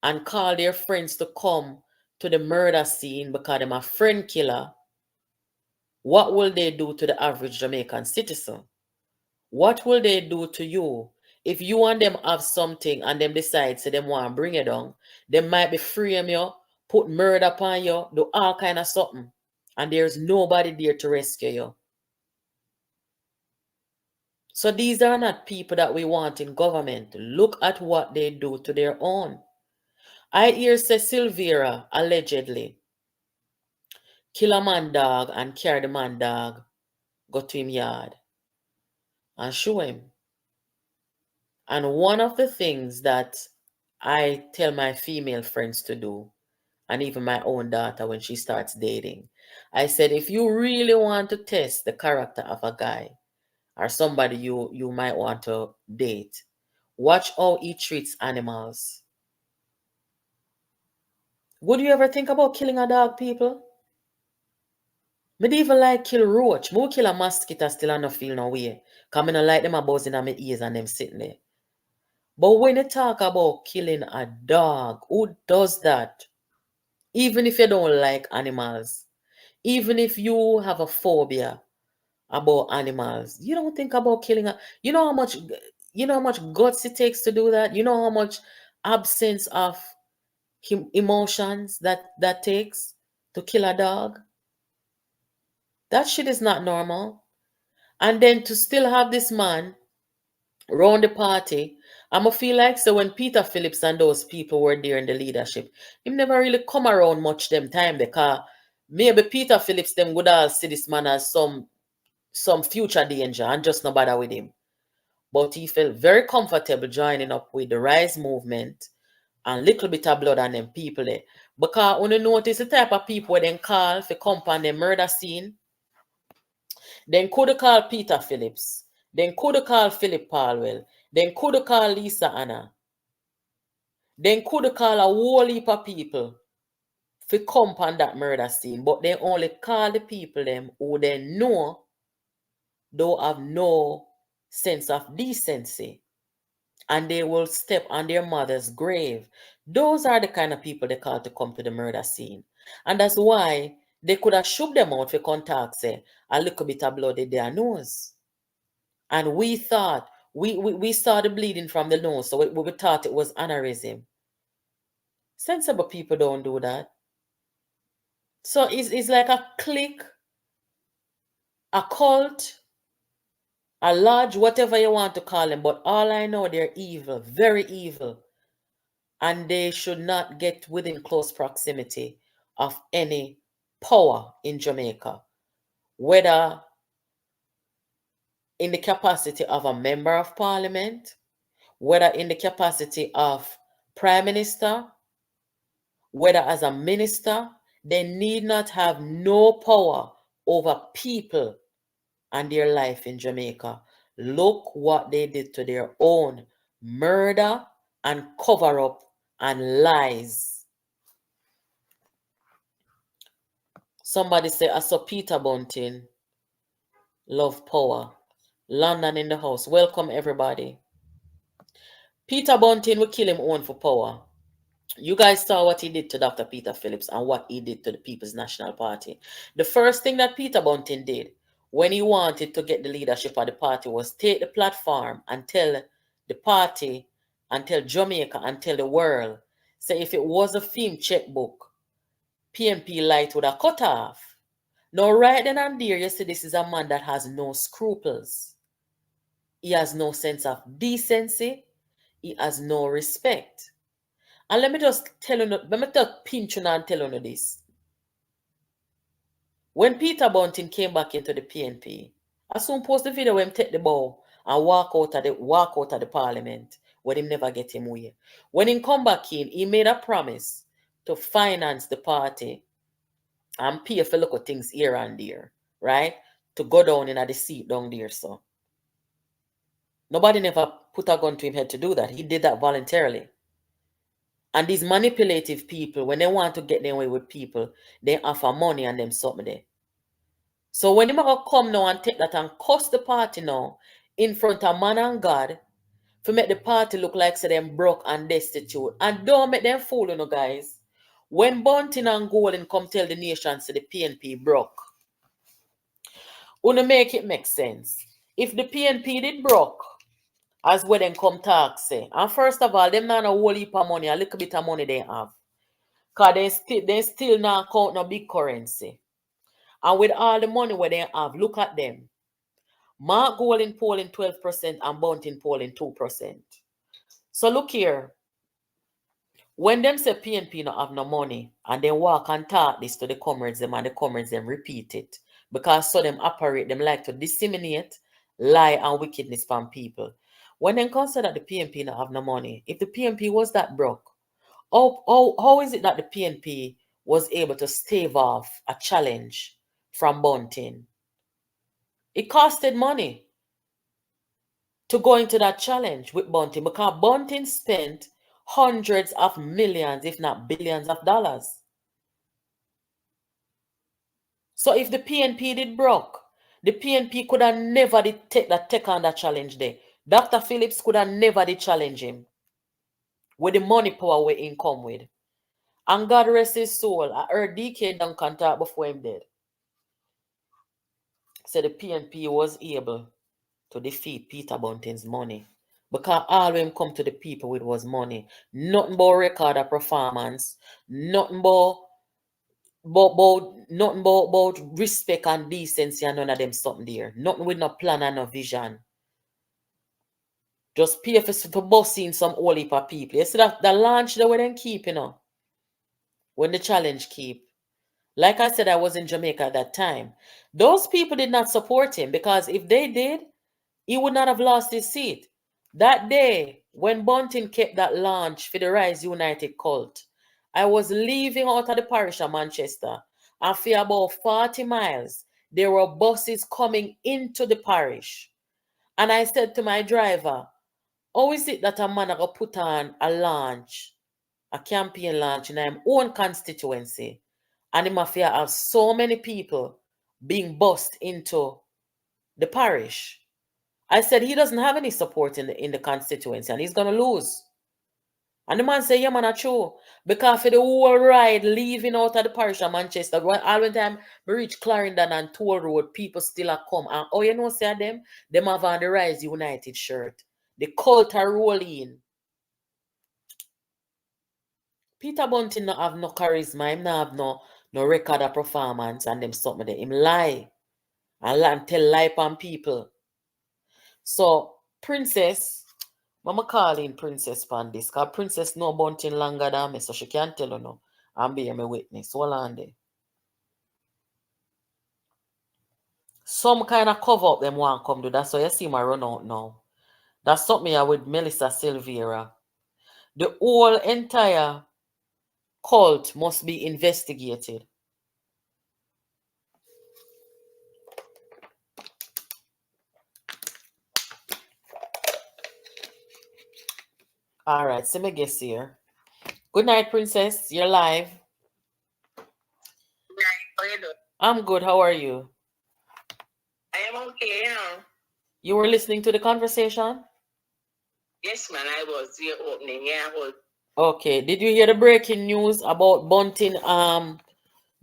and call their friends to come to the murder scene because they're a friend killer, what will they do to the average Jamaican citizen? What will they do to you? If you and them have something and them decide to them want to bring it down, they might be frame you, put murder upon you, do all kind of something. And there's nobody there to rescue you. So these are not people that we want in government. Look at what they do to their own. I hear say Silvera allegedly kill a man dog and carry the man dog, go to him yard and show him. And one of the things that I tell my female friends to do, and even my own daughter when she starts dating, I said, if you really want to test the character of a guy or somebody you might want to date, watch how he treats animals. Would you ever think about killing a dog, people? Me dey even like kill roach. Me kill a mosquito still and no feel no way. Cause me no like them a buzzing on my ears and them sitting there. But when you talk about killing a dog, who does that? Even if you don't like animals, even if you have a phobia about animals, you don't think about killing a. You know how much guts it takes to do that. You know how much absence of emotions that takes to kill a dog. That shit is not normal. And then to still have this man around the party, I'ma feel like so when Peter Phillips and those people were there in the leadership, him never really come around much them time because maybe Peter Phillips them would all see this man as some future danger and just no bother with him. But he felt very comfortable joining up with the Rise movement and little bit of blood on them people there. Because when you notice the type of people they call for come on the murder scene, then could have called Peter Phillips. Then could have called Philip Palwell. Then could have called Lisa Anna. Then could have called a whole heap of people for come on that murder scene. But they only call the people them who they know don't have no sense of decency. And they will step on their mother's grave. Those are the kind of people they call to come to the murder scene. And that's why they could have shook them out for contact, say, a little bit of blood in their nose. And we thought, we saw the bleeding from the nose, so we thought it was aneurysm. Sensible people don't do that. So it's like a clique, a cult, a lodge, whatever you want to call them. But all I know, they're evil, very evil. And they should not get within close proximity of any power in Jamaica, whether in the capacity of a member of parliament, whether in the capacity of prime minister, whether as a minister. They need not have no power over people and their life in Jamaica. Look what they did to their own murder and cover up and lies. Somebody say, I saw Peter Bunting. Love power. London in the house. Welcome, everybody. Peter Bunting will kill him own for power. You guys saw what he did to Dr. Peter Phillips and what he did to the People's National Party. The first thing that Peter Bunting did when he wanted to get the leadership of the party was take the platform and tell the party and tell Jamaica and tell the world, say if it was a film checkbook, PNP light would have cut off. Now right then and there, you see this is a man that has no scruples. He has no sense of decency. He has no respect. And let me just pinch you and tell you this. When Peter Bunting came back into the PNP, I soon post the video when him take the ball and walk out of the parliament, where him never get him way. When he come back in, he made a promise to finance the party and pay for local things here and there, right? To go down in the seat down there, so. Nobody never put a gun to him head to do that. He did that voluntarily. And these manipulative people, when they want to get their way with people, they offer money and them something there. So when they gonna come now and take that and cuss the party now in front of man and God, to make the party look like say them broke and destitute. And don't make them fool, you know, guys. When Bunting and Gorgon come tell the nation say the PNP broke, wanna make it make sense. If the PNP did broke, as when them come talk say, and first of all, them not a whole heap of money, a little bit of money they have. Because they still not count no big currency. And with all the money where they have, look at them. Mark Gorgon polling 12% and Bunting polling 2%. So look here. When them say PNP not have no money and they walk and talk this to the comrades them and the comrades them repeat it, because so them operate, them like to disseminate lie and wickedness from people. When they consider that the PNP not have no money, if the PNP was that broke, how is it that the PNP was able to stave off a challenge from Bunting? It costed money to go into that challenge with Bunting, because Bunting spent hundreds of millions, if not billions of dollars. So if the PNP did broke, the PNP could have never did take on that challenge there. Dr. Phillips could have never did challenge him with the money power we in come with. And God rest his soul. I heard DK Duncan talk before him dead. Said the PNP was able to defeat Peter Bunting's money. Because all him come to the people with was money. Nothing but record of performance. Nothing but respect and decency and none of them something there. Nothing with no plan and no vision. Just pay for bossing some whole heap of people. You see that the launch they were then keep, you know. When the challenge keep. Like I said, I was in Jamaica at that time. Those people did not support him, because if they did, he would not have lost his seat. That day, when Bunting kept that launch for the Rise United cult, I was leaving out of the parish of Manchester, and for about 40 miles, there were buses coming into the parish. And I said to my driver, how is it that a man going to put on a launch, a campaign launch in my own constituency, and him have have so many people being bussed into the parish? I said he doesn't have any support in the constituency and he's gonna lose. And the man said, yeah, man, that's true. Because for the whole ride leaving out of the parish of Manchester, all the time we reach Clarendon and Toll Road, people still are come. And oh, you know, say them have on the Rise United shirt. The cult are rolling. Peter Bunting not have no charisma, him not have no record of performance and them something there. Him lie. And tell lie on people. So, Princess, Mama calling Princess pan this, because Princess know Bunting longer than me, so she can't tell her no. And be my witness. Hold on there. Some kind of cover up them want come do. That's why you see my run out now. That's something here with Melissa Silvera. The whole entire cult must be investigated. All right, so me guess here. Good night, Princess. You're live. Good night. How you doing? I'm good. How are you? I am okay, you know. You were listening to the conversation? Yes, man, I was your opening. Yeah, I was. Okay. Did you hear the breaking news about Bunting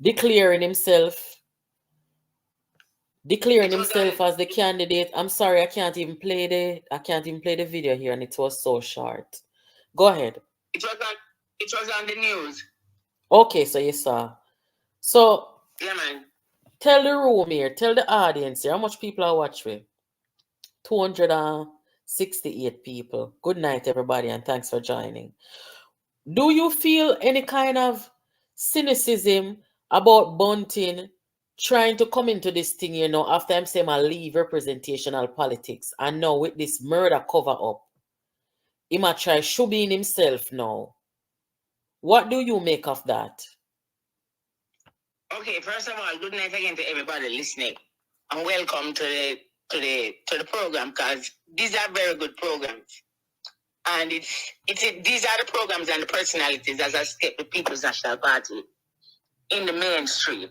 declaring himself as the candidate? I'm sorry, I can't even play the video here, and it was so short. Go ahead. It was on the news. Okay, so you saw. So yeah, man. Tell the room here, tell the audience here, how much people are watching? 268 people. Good night, everybody, and thanks for joining. Do you feel any kind of cynicism about Bunting trying to come into this thing, after I'm saying I leave representational politics, and now with this murder cover up, he might try shubbing himself now? What do you make of that? Okay, first of all, good night again to everybody listening, and welcome to the program, because these are very good programs. And these are the programs and the personalities as I step the People's National Party in the mainstream.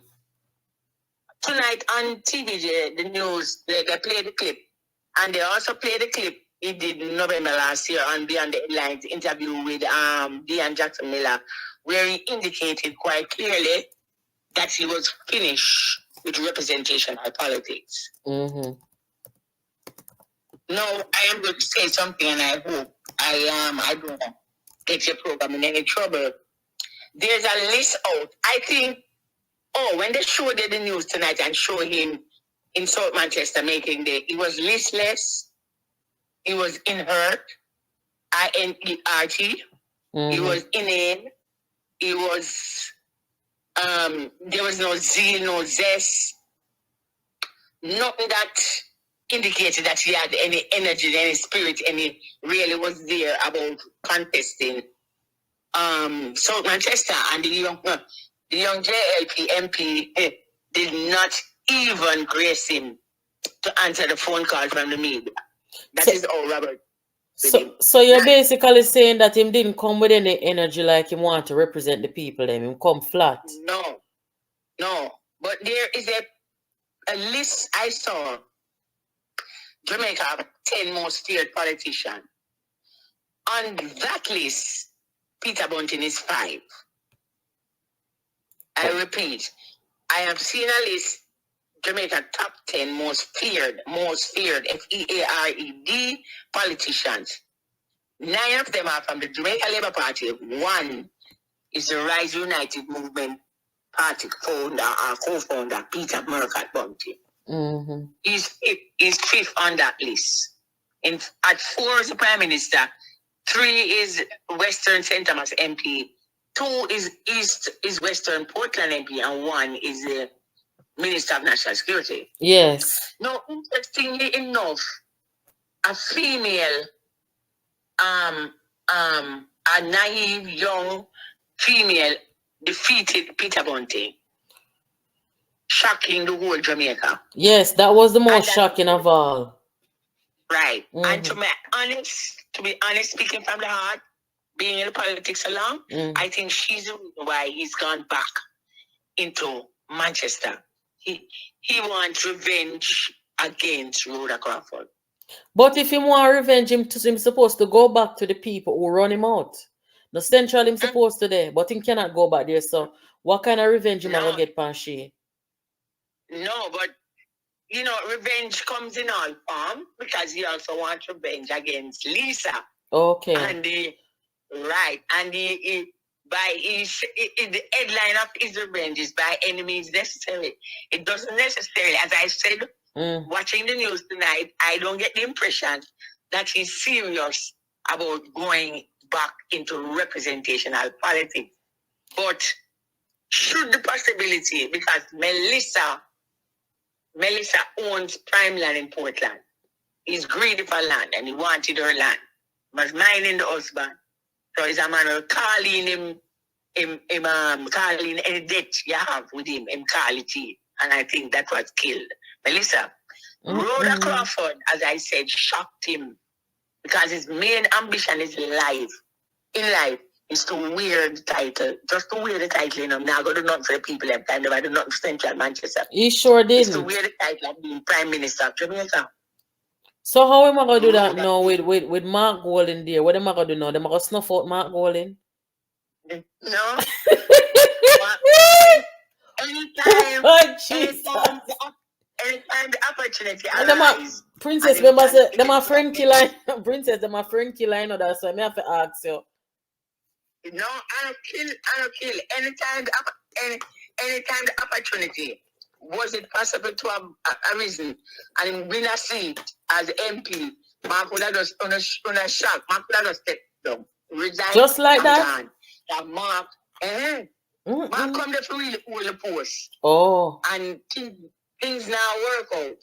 Tonight on TV, the news, they play the clip. And they also play the clip he did in November last year on Beyond the Headlines interview with Dean Jackson Miller, where he indicated quite clearly that he was finished with representational politics. Mm-hmm. Now, I am going to say something, and I hope I don't get your program in any trouble. There's a list out. I think, when they showed the news tonight and show him in South Manchester making he was listless, he was inert, I-N-E-R-T, he was inane, he was, there was no zeal, no zest, nothing that indicated that he had any energy, any spirit, any really was there about contesting South Manchester. And the young JLP MP did not even grace him to answer the phone call from the media. That is all, Robert. So you're basically saying that him didn't come with any energy like him want to represent the people, then him come flat. No. But there is a list I saw. Jamaica have 10 most feared politicians. On that list, Peter Bunting is 5. I repeat, I have seen a list, Jamaica top 10 most feared, FEARED politicians. 9 of them are from the Jamaica Labour Party. 1 is the Rise United Movement Party co-founder, Peter Murcat Bunting. Mm-hmm. He's 5th on that list. At 4 is the Prime Minister, 3 is Western St. Thomas MP, 2 is Western Portland MP, and 1 is the Minister of National Security. Yes. Now, interestingly enough, a female, a naive young female defeated Peter Bunting, shocking the whole Jamaica. Yes, that was the most shocking of all. Right. And to be honest, speaking from the heart, being in the politics along, I think she's the reason why he's gone back into Manchester. He wants revenge against Rhoda Crawford. But if he want revenge, him supposed to go back to the people who run him out. The central him supposed to there, but he cannot go back there. So what kind of revenge him gonna get pan she? No, but revenge comes in all form because he also wants revenge against Lisa. Okay. And the headline of his revenge is by any means necessary. It doesn't necessarily, as I said, watching the news tonight, I don't get the impression that he's serious about going back into representational politics. But should the possibility, because Melissa owns prime land in Portland. He's greedy for land and he wanted her land. He was minding the husband. So it's a man calling calling any debt you have with him, call it in. And I think that was killed. Melissa, Rhoda Crawford, as I said, shocked him because his main ambition is in life is to wear the title. Just to wear the title, now go do nothing for the people every time. They do nothing for Central Manchester. He sure did. To wear the title of being Prime Minister of Jamaica. So how am I gonna do that now with Mark Golden there? What am I gonna do now? Am I gonna snuff out Mark Golden? No. anytime the opportunity arises. Princess, remember say them a Frankie line. Princess, them a Frankie line or that, so I have to ask you. No, I don't kill. Anytime the opportunity, was it possible to have arisen and win a seat as MP? Mark would have just on a shock. Mark would have just stepped down, resigned. Just like that. Mark come there for really hold the post. Oh. And things now work out.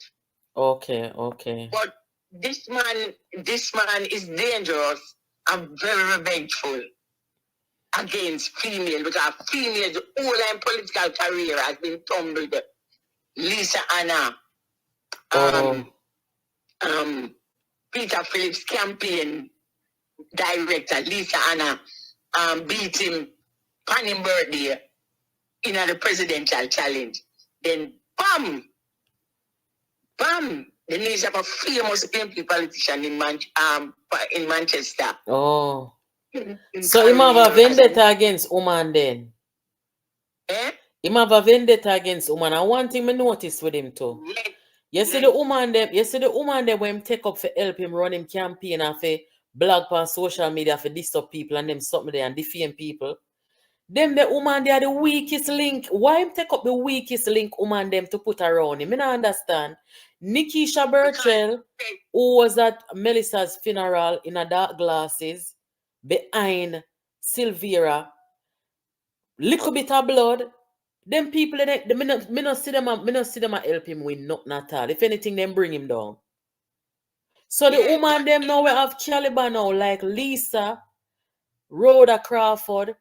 Okay. But this man is dangerous and very revengeful against female, because female's whole political career has been tumbled. Lisa Anna, Peter Phillips' campaign director, Lisa Anna, beat him on his birthday in the presidential challenge. Then, bam, the news of a famous MP politician in Manchester. Oh. In So him have a Carolina. vendetta against woman then. Eh? Him have a vendetta against woman. And one thing I noticed with him too. Yes. You see the woman them when him take up for help him run him campaign and for blog on social media for disturb people and them something there and defame people. Them the woman they are the weakest link. Why him take up the weakest link woman them to put around him? I don't understand. Nikisha Burchell, who was at Melissa's funeral in a dark glasses behind Silvera, little bit of blood. Them people, me not see them help him win nothing at all. If anything, them bring him down. So the woman them now we have caliber now, like Lisa, Rhoda Crawford,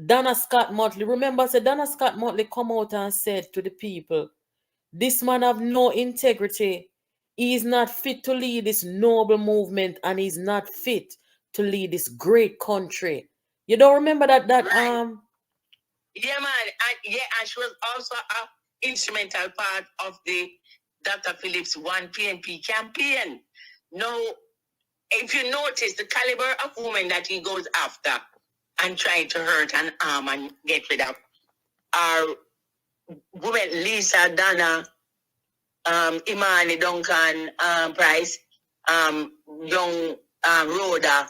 Donna Scott Motley. Remember, Donna Scott Motley come out and said to the people, this man have no integrity. He is not fit to lead this noble movement and he's not fit to lead this great country. You don't remember that Right. Yeah, man. And she was also an instrumental part of the Dr. Phillips 1 PNP campaign. Now, if you notice the caliber of women that he goes after and trying to hurt and harm and get rid of are women Lisa, Donna, Imani, Duncan, Price, young Rhoda.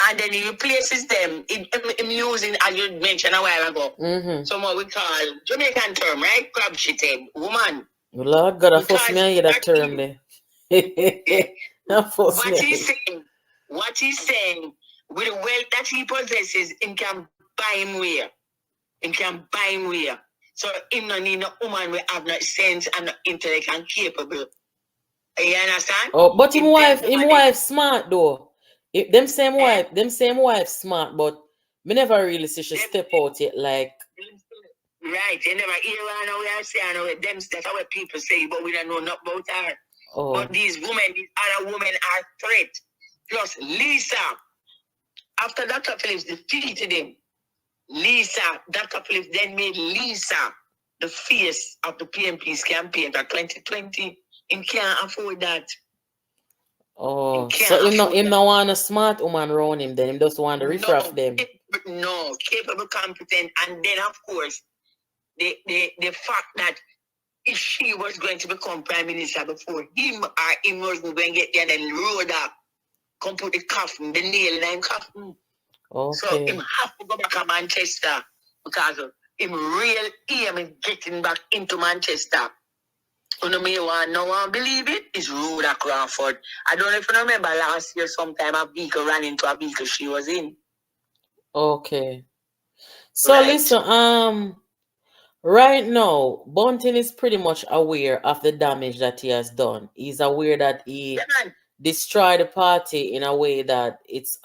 And then he replaces them in using, as you mentioned a while ago, some what we call Jamaican term, right? Crab shitted woman. Lord God, I force me to hear that term there. What he's saying, with the wealth that he possesses, he can buy him where. He can buy him where. So him not need no woman will have no sense and no intellect and capable. You understand? Oh, but him wife smart though. Them same wife smart, but me never really see she step out yet like. Right, you never hear what we are saying. Them stuff what people say, but we don't know nothing about her. Oh. But these other women are threat. Plus Lisa, after Dr. Phillips defeated him, Dr. Phillips then made Lisa the face of the PMP's campaign for 2020. He can't afford that. Oh, so him not want a smart woman around him then. Him just want to riff-raff them. No, capable, competent, and then of course the fact that if she was going to become prime minister before him wasn't going to get there, then Rhoda come put the coffin, the nail in him coffin. Okay. So him have to go back to Manchester because him real aim is getting back into Manchester. You know me want believe it is Rhoda Crawford. I don't know if you remember last year sometime a vehicle ran into a vehicle she was in. Okay. So right. Listen, right now, Bunting is pretty much aware of the damage that he has done. He's aware that he destroyed the party in a way that it's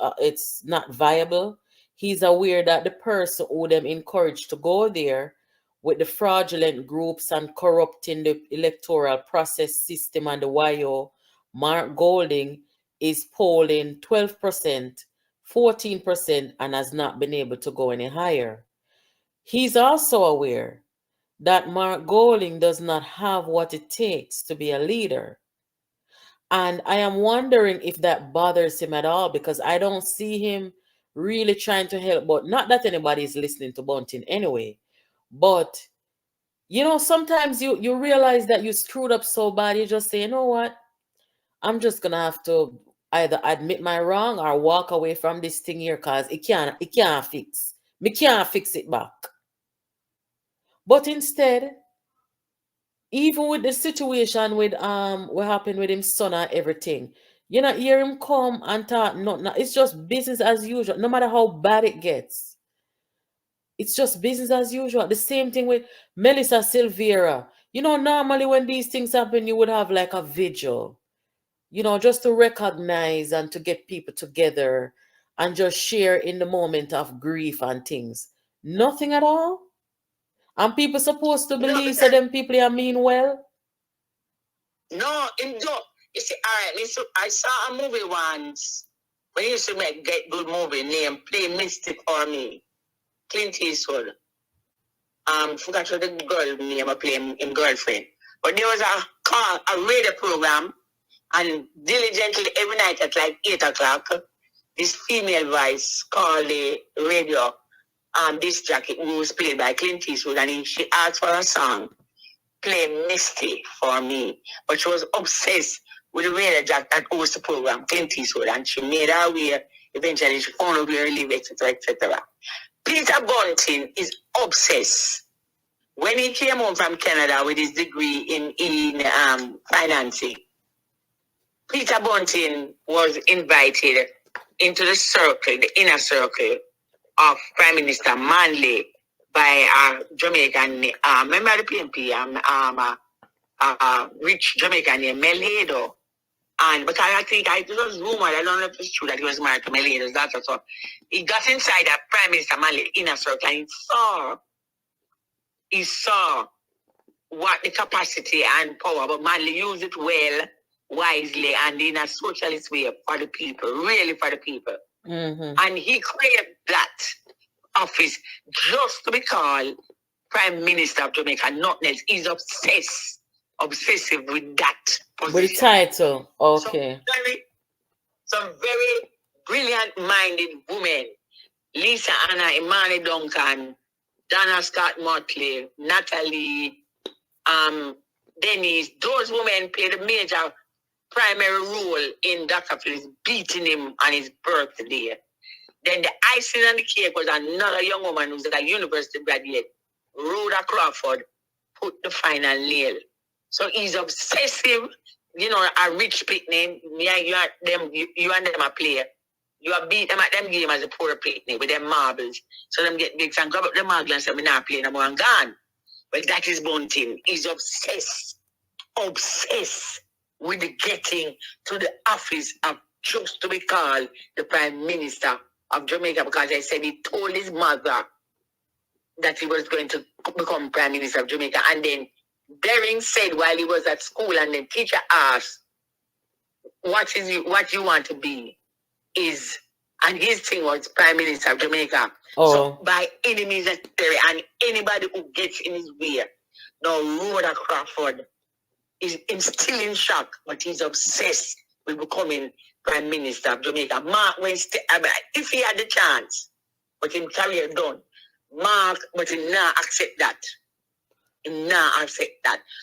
not viable. He's aware that the person who them encouraged to go there with the fraudulent groups and corrupting the electoral process system and the YO, Mark Golding, is polling 12%, 14%, and has not been able to go any higher. He's also aware that Mark Golding does not have what it takes to be a leader. And I am wondering if that bothers him at all, because I don't see him really trying to help. But not that anybody is listening to Bunting anyway. But, you know, sometimes you realize that you screwed up so bad, you just say, you know what? I'm just going to have to either admit my wrong or walk away from this thing here because it can't fix. Me can't fix it back. But instead, even with the situation with what happened with his son and everything, you not hear him come and talk nothing. It's just business as usual, no matter how bad it gets. It's just business as usual. The same thing with Melissa Silvera. You know, normally when these things happen, you would have like a vigil, you know, just to recognize and to get people together and just share in the moment of grief and things. Nothing at all. And people supposed to believe that them people are mean well? No, you see, all right, listen, I saw a movie once when he used to make Get Good movie named Play Mystic for Me, Clint Eastwood. Forgot what the girl name of playing him girlfriend. But there was a radio program, and diligently every night at like 8 o'clock, this female voice called the radio this jacket who was played by Clint Eastwood, and she asked for a song, Play Misty for Me. But she was obsessed with the radio jack that hosts the program, Clint Eastwood, and she made her way. Eventually, she found out where he lived, etc., etc. Peter Bunting is obsessed. When he came home from Canada with his degree in financing, Peter Bunting was invited into the circle, the inner circle of Prime Minister Manley by a Jamaican, remember the PNP, rich Jamaican named Melhedo. And because I think it was rumored, I don't know if it's true that he was married to Melhedo's daughter. So he got inside that Prime Minister Manley inner circle, and he saw what the capacity and power, but Manley used it well, wisely, and in a socialist way for the people, really for the people. Mm-hmm. And he created that office just to be called Prime Minister of Jamaica, nothing else. He's obsessive with that position. With the title, okay. Some very brilliant-minded women, Lisa Anna, Imani Duncan, Donna Scott Motley, Natalie, Denise, those women played a major primary role in Dr. Phillips beating him on his birthday. Then the icing on the cake was another young woman who's a university graduate, Rhoda Crawford, put the final nail. So he's obsessive, a rich picnic. You and them are player. You are beat them at them game as a poor picnic with them marbles. So them get big and grab up the marble and say, we're not playing no more and gone. But that is Bunting. He's obsessed with the getting to the office of just to be called the Prime Minister of Jamaica, because I said he told his mother that he was going to become Prime Minister of Jamaica. And then Dering said while he was at school, and the teacher asked, what you want to be is, and his thing was Prime Minister of Jamaica. Oh. So by any means necessary, and anybody who gets in his way, now Rhoda Crawford is still in shock, but he's obsessed with becoming Prime Minister of Jamaica. Mark, if he had the chance, but his career done, Mark, but he not accept that.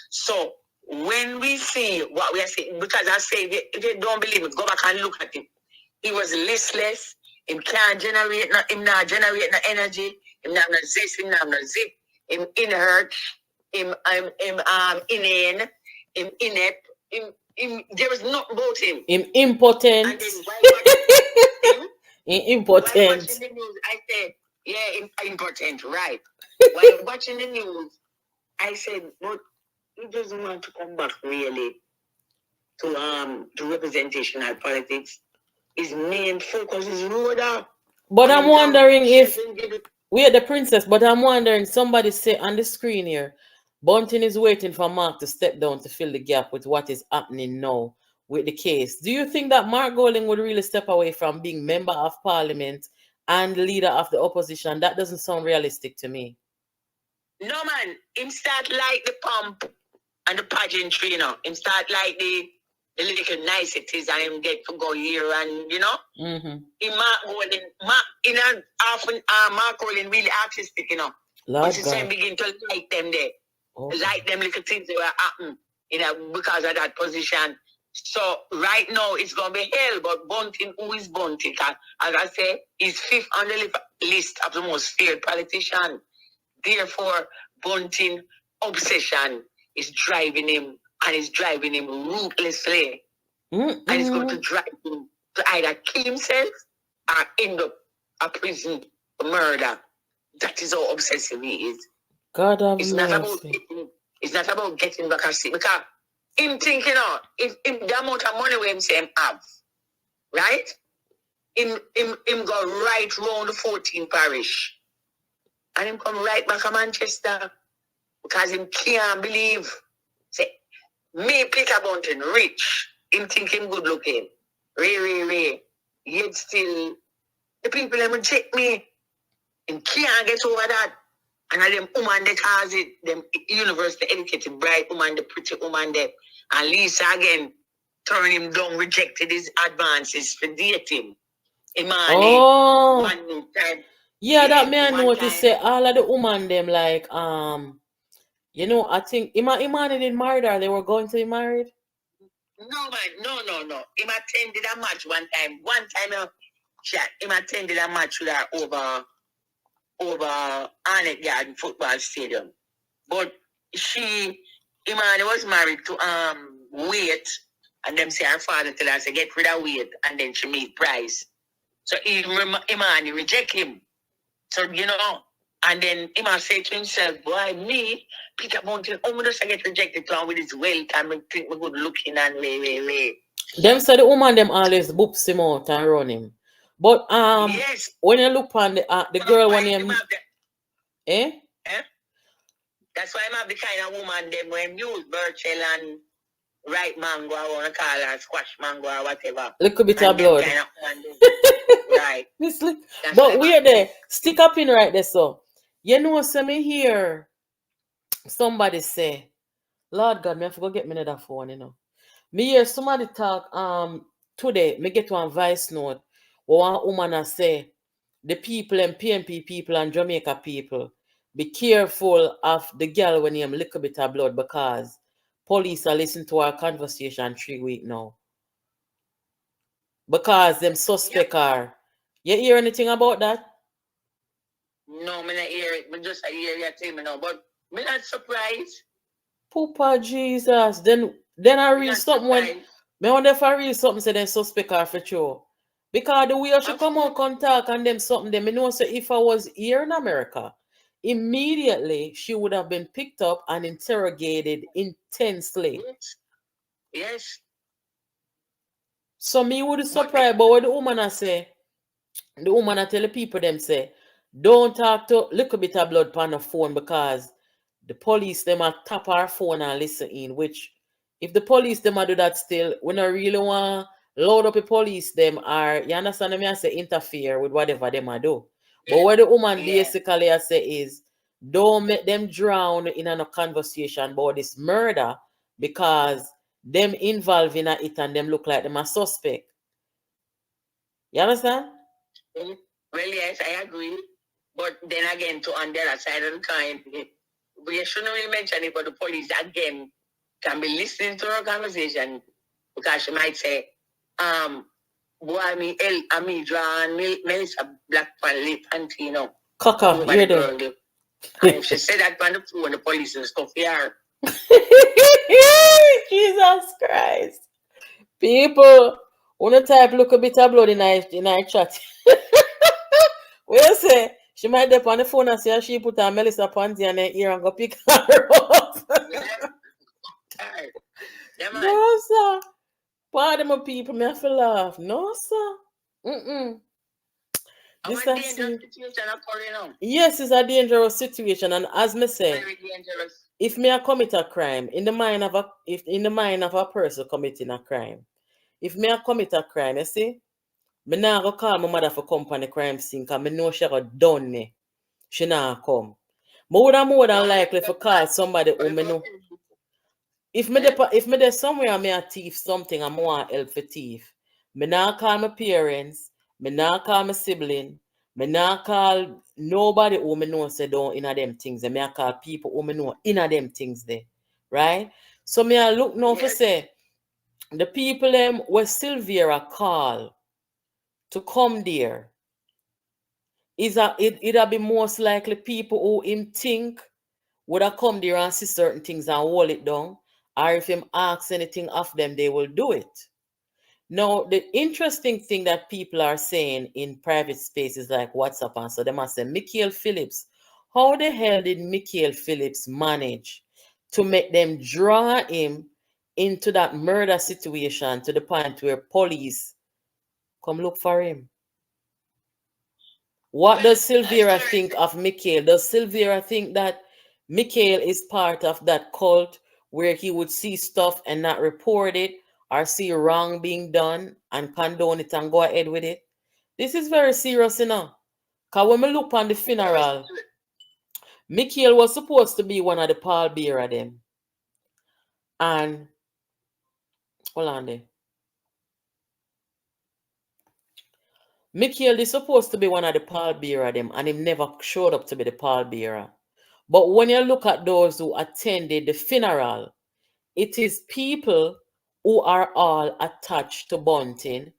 So when we see what we are saying, because I say, if you don't believe it, go back and look at it. He was listless. He can't generate no energy. Him not no zest. Him not no zip. Him inert. Him inane. Him inept. There is nothing about him. Him impotent. And then while impotent. watching the news, I said, yeah, impotent, right. While watching the news, I said, but he doesn't want to come back really to representational politics. His main focus is Rhoda. But I'm wondering if we are the princess, but I'm wondering, somebody say on the screen here, Bunting is waiting for Mark to step down to fill the gap with what is happening now with the case. Do you think that Mark Golding would really step away from being member of parliament and leader of the opposition? That doesn't sound realistic to me. No, man. Him start like the pomp and the pageantry, Him start like the little niceties, and him get to go here and, Mm-hmm. Mark Golding really artistic, Lord but his God. begin to like them there. Okay. Like them little things that were happening, because of that position. So right now it's gonna be hell, but Bunting, who is Bunting? As I say, he's fifth on the list of the most feared politicians. Therefore, Bunting obsession is driving him, and is driving him ruthlessly. And it's going to drive him to either kill himself or end up a prison for murder. That is how obsessive he is. God have it's not about getting back a seat, because him thinking, if the amount of money we him say him have, right? Him go right round the 14th parish. And him come right back to Manchester, because him can't believe. Say, me, Peter Bunting, rich. Him think him good looking. Ray. yet still, the people them reject me. And can't get over that. And all them woman that has it, them university educated, bright woman, the pretty woman there. And Lisa again turn him down, rejected his advances for dating. Imani, Oh, one time. yeah, that me I one notice time. say all of the woman them like you know, I think Imani didn't marry her. They were going to be married. No man, no. Him attended a match one time. One time him attended a match with her over Arnett Garden Football Stadium. But Imani was married to Wait, and them say her father tell her to get rid of Wait, and then she meet Price. So Imani reject him. So you know, and then Imani say to himself, boy, me, Peter Bunting, does I get rejected to him with his wealth and me think we good looking and lay. Them say the woman them always boops him out and run him. But yes, when you look on the girl when him that's why I'm have the kind of woman them when use Birchell and right mango, I want to call her squash mango or whatever. Little bit of blood. Kind of right. But we're there. Stick up in right there, so. You know, so me hear somebody say, Lord God, me have to go get me another phone, you know. Me hear somebody talk today, me get one voice note where one woman a say the people and PNP people and Jamaica people, be careful of the girl when you have a little bit of blood because police are listening to our conversation 3 weeks now. Because them suspect are. You hear anything about that? No, me not hear it. Me just hear you tell me now, but me not surprised. Poopa Jesus. Then I read something when me wonder if I read something say them suspect are for sure. Because the way I should come out and talk and them something them, me know so if I was here in America, immediately she would have been picked up and interrogated intensely. Yes. So me would surprise, but what the woman I say, the woman I tell the people them say, don't talk to little bit of blood on the phone because the police them a tap our phone and listen in, which if the police them a do that still, we not really want load up the police them are, you understand me I say interfere with whatever them a do. But what the woman basically I say is don't make them drown in a conversation about this murder because them involved in it and them look like them a suspect. You understand? Well, yes, I agree. But then again, on the other side of the coin, we shouldn't really mention it, but the police again can be listening to our conversation because she might say, boy, me draw and Melissa Black pan lip and you know. Kaka, you're there. And if she said that on the phone, the police will stuff here. Jesus Christ. People, wanna type look a bit of blood in our chat. What you say? She might dip on the phone and say she put her Melissa panty on her ear and go pick her up. No, sir. Pardon my people, me have to laugh. No, sir. This is a dangerous situation occurring now. Yes, it's a dangerous situation, and as me say, very dangerous. If me a commit a crime in the mind of a person committing a crime, if me a commit a crime, you see, me nah go call my mother for come on the crime scene because me know she got done me. She nah come. Me would have more than likely for call somebody who me know. If me there somewhere and me a thief something and me want help for thief, me nah call my parents, me nah call my sibling, me nah call nobody who me know say don't in a them things. Me a call people who me know in a them things there. Right? So me a look now for say the people them where Slivera call to come there. It'll be most likely people who him think would have come there and see certain things and hold it down. Or if him asks anything of them, they will do it. Now, the interesting thing that people are saying in private spaces like WhatsApp and so they must say, Michael Phillips, how the hell did Michael Phillips manage to make them draw him into that murder situation to the point where police come look for him? What does Slivera think of Michael? Does Slivera think that Michael is part of that cult where he would see stuff and not report it? or see wrong being done and condone it and go ahead with it. This is very serious, you know. Because when we look on the funeral, Mikhail was supposed to be one of the pallbearer them. And, hold on there. Mikhail is supposed to be one of the pallbearer them, and he never showed up to be the pallbearer. But when you look at those who attended the funeral, it is people who are all attached to Bunting.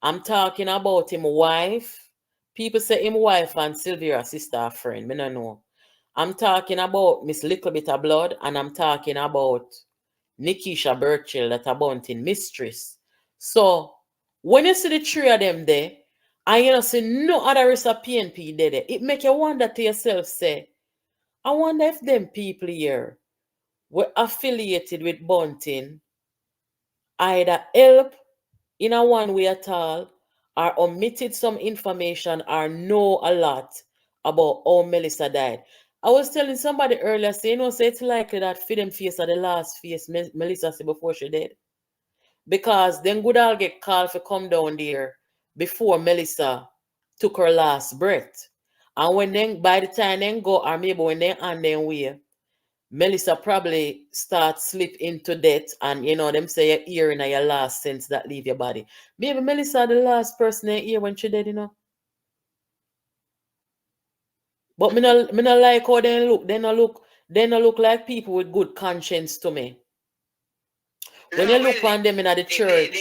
I'm talking about him wife. People say him wife and Sylvia sister or friend. Me no know. I'm talking about Miss Little Bit of Blood, and I'm talking about Nikisha Birchill, that a Bunting mistress. So when you see the three of them there, and you don't see no other rest of PNP there, it make you wonder to yourself, say, I wonder if them people here were affiliated with Bunting, either help in a one way at all, or omitted some information, or know a lot about how Melissa died. I was telling somebody earlier, say, say it's likely that for them face are the last face Melissa said before she died. Because then good all get called for come down there before Melissa took her last breath. And when then by the time then go, or maybe when they on their way, Melissa probably start slip into death, and them say you're hearing your last sense that leave your body. Maybe Melissa the last person they hear when she dead, But me no like how they look. They no look like people with good conscience to me. When you look on them in the church,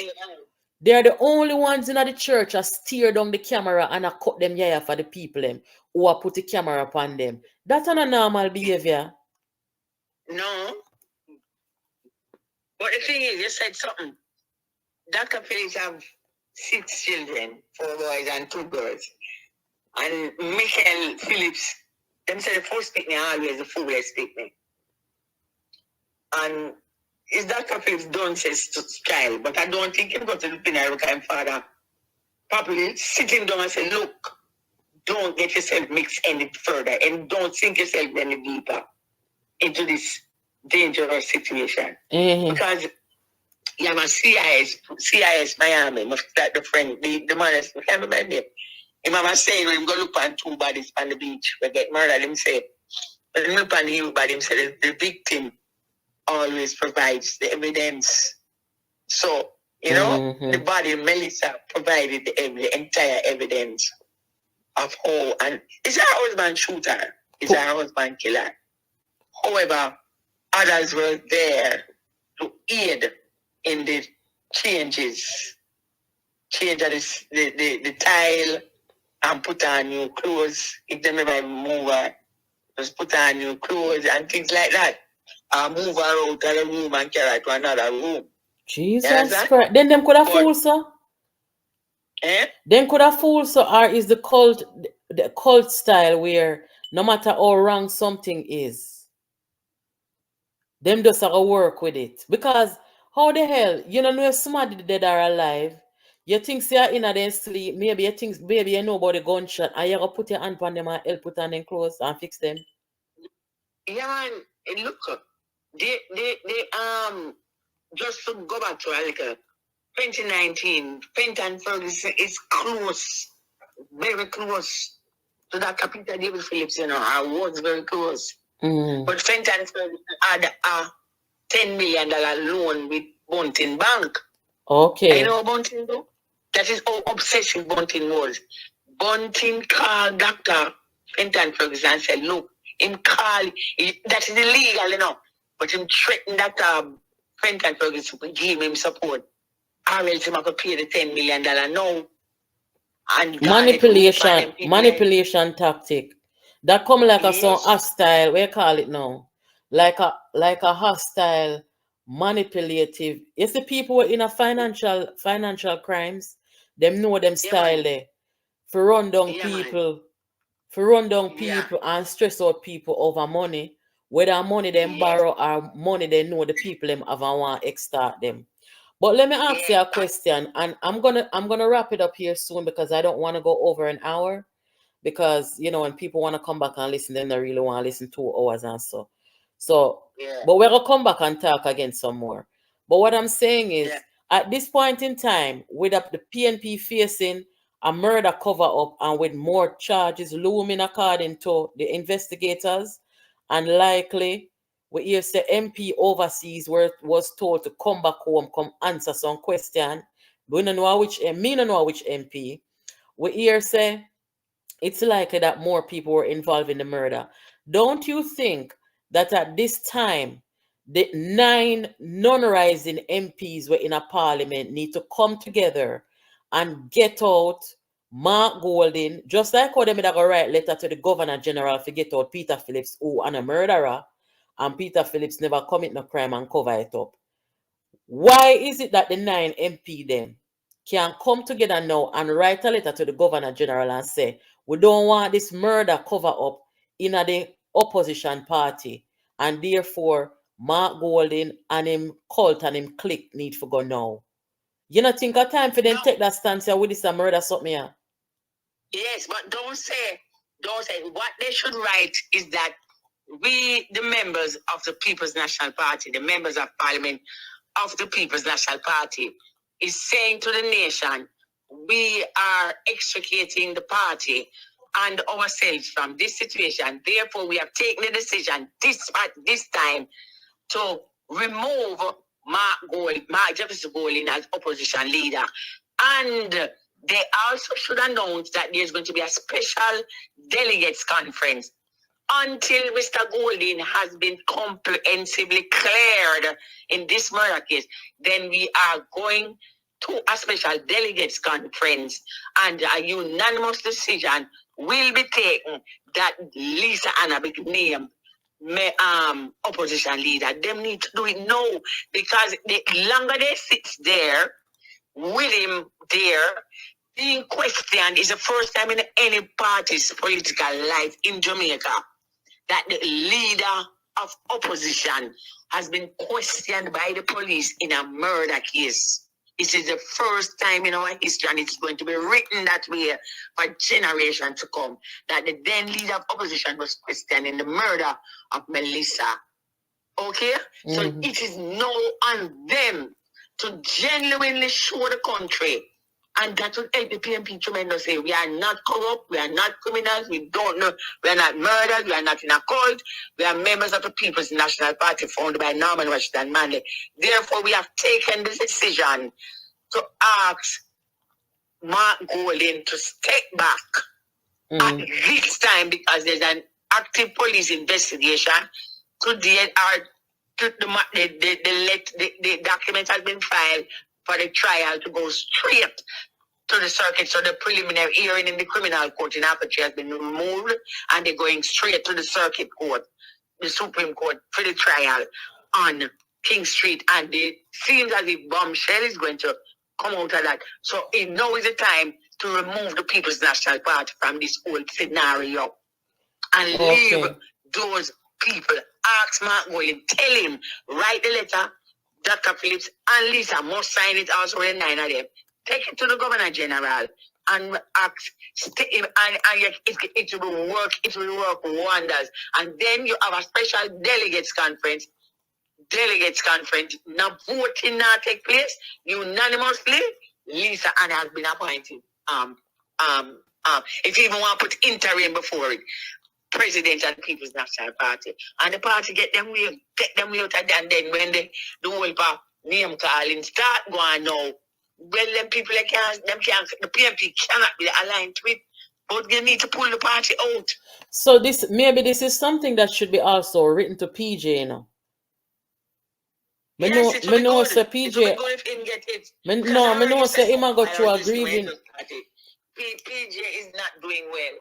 they're the only ones in the church that steer down the camera and cut them yaya for the people them who are put the camera upon them. That's not a normal behavior. No. But the thing is, you said something. Dr. Phillips have 6 children, 4 boys and 2 girls. And Michael Phillips, them say the first pick me always the fullest pick me. And is Dr. Phillips done says to child, but I don't think he'll go to the funeral because his father probably sitting down and say, look, don't get yourself mixed any further and don't sink yourself any deeper into this dangerous situation. Mm-hmm. Because you have a CIS Miami, the friend, the man, I can't remember him. Him mama saying when him go look on 2 bodies on the beach, we get murdered, him say, when him look on the body, him say the victim always provides the evidence. So, the body, Melissa provided the entire evidence of how, and it's her husband shooter, it's her husband killer. However, others were there to aid in the changes. Change the tile and put on new clothes. If they never move her, just put on new clothes and things like that. Move her out of the room and carry her to another room. Jesus Christ. Then them could have fooled, sir? Then could have fooled, sir? Or is the cult style where no matter how wrong something is, them just have to work with it? Because how the hell, you don't know if somebody dead or alive, you think they're in their sleep, maybe you think, baby, you know about the gunshot, and you gotta put your hand on them and help put on them clothes and fix them? Yeah, man, look, they just to go back to like 2019, Fenton Ferguson is close, very close to Dr. Peter David Phillips, I was very close. Mm. But Fenton Ferguson had a $10 million loan with Bunting Bank. Okay. You know what Bunting do? That is how obsessive Bunting was. Bunting called Dr. Fenton Ferguson and said, look, him call, that is illegal, but him threatened Dr. Fenton Ferguson to give him support. Or else him could pay the $10 million now. And manipulation tactic. That come like a some hostile, what you call it now? Like a hostile, manipulative. You see people in a financial crimes, them know them style there. For run down people, and stress out people over money. Whether money them borrow or money they know the people them have and want to extort them. But let me ask you a question, and I'm gonna wrap it up here soon because I don't want to go over an hour. Because when people want to come back and listen, then they really want to listen 2 hours and so. So, but we're gonna come back and talk again some more. But what I'm saying is, At this point in time, with the PNP facing a murder cover-up and with more charges looming according to the investigators, and likely we hear say MP overseas was told to come back home, come answer some question. We don't know which MP. We hear say it's likely that more people were involved in the murder. Don't you think that at this time, the 9 non-rising MPs were in a parliament need to come together and get out Mark Golding, just like how they made a write letter to the Governor General to get out Peter Phillips, who and a murderer, and Peter Phillips never commit no crime and cover it up. Why is it that the 9 MP then can come together now and write a letter to the Governor General and say, we don't want this murder cover up in the opposition party, and therefore Mark Golding and him cult and him clique need to go now? You not think a time for them take that stance here with this murder something here? Yes, but don't say what they should write is that we, the members of the People's National Party, the members of Parliament of the People's National Party, is saying to the nation, we are extricating the party and ourselves from this situation. Therefore, we have taken the decision this time to remove Mark Jefferson Golding as opposition leader. And they also should announce that there's going to be a special delegates conference until Mr. Golding has been comprehensively cleared in this murder case. Then we are going to a special delegates conference, and a unanimous decision will be taken that Lisa Anna be named opposition leader. Them need to do it now, because the longer they sit there with him there being questioned, is the first time in any party's political life in Jamaica that the leader of opposition has been questioned by the police in a murder case. This is the first time in our history, and it's going to be written that way for generations to come, that the then leader of opposition was questioned in the murder of Melissa. Okay? So it is now on them to genuinely show the country, and that will help the PNP tremendously. We are not corrupt, we are not criminals, we don't know, we are not murdered, we are not in a cult, we are members of the People's National Party founded by Norman Washington Manley. Therefore, we have taken the decision to ask Mark Golding to step back at this time, because there's an active police investigation. Today, the document has been filed for the trial to go straight to the circuit. So the preliminary hearing in the criminal court in Aperture has been removed, and they're going straight to the circuit court, the Supreme Court, for the trial on King Street. And it seems as if bombshell is going to come out of that. So now is the time to remove the People's National Party from this whole scenario and leave those people. Ask Mark Golding, tell him, write the letter. Dr. Phillips and Lisa must sign it, also the 9 of them. Take it to the Governor General and ask, it will work wonders. And then you have a special delegates conference. Now voting now take place unanimously. Lisa Anna has been appointed. If you even want to put interim before it, President and People's National Party, and the party get them way out of that. And then when the whole name calling start going now, well, them people the PMP cannot be aligned with, but they need to pull the party out. So this is something that should be also written to PJ, you know. I know say PJ. I know say him go through a grieving. PJ is not doing well.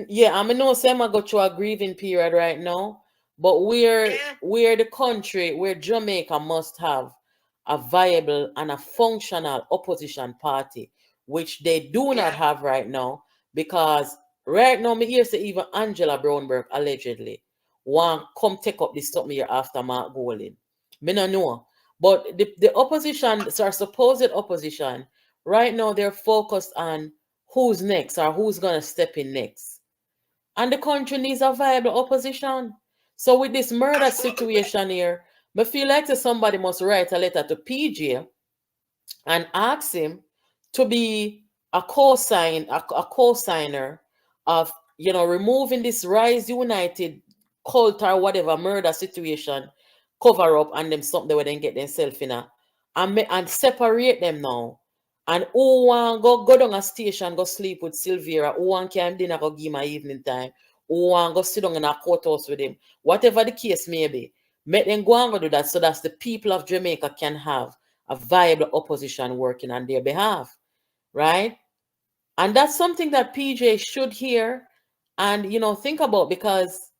Yeah, I know say him go through a grieving period right now. But we're the country where Jamaica must have a viable and a functional opposition party, which they do not have right now, because right now me hear say even Angela Brownberg allegedly want come take up this something here after Mark Golding. Me no know. But the opposition, so our supposed opposition, right now they're focused on who's next or who's gonna step in next. And the country needs a viable opposition. So with this murder situation here, I feel like somebody must write a letter to PJ and ask him to be a co-signer of, you know, removing this Rise United cult or whatever murder situation, cover up, and them something where they get themselves in a, and separate them now. And who want go down a station, go sleep with Silvera, who want come dinner, go give my evening time, who want go sit down in a courthouse with him, whatever the case may be, make them go and go do that so that the people of Jamaica can have a viable opposition working on their behalf, right? And that's something that PJ should hear and, you know, think about, because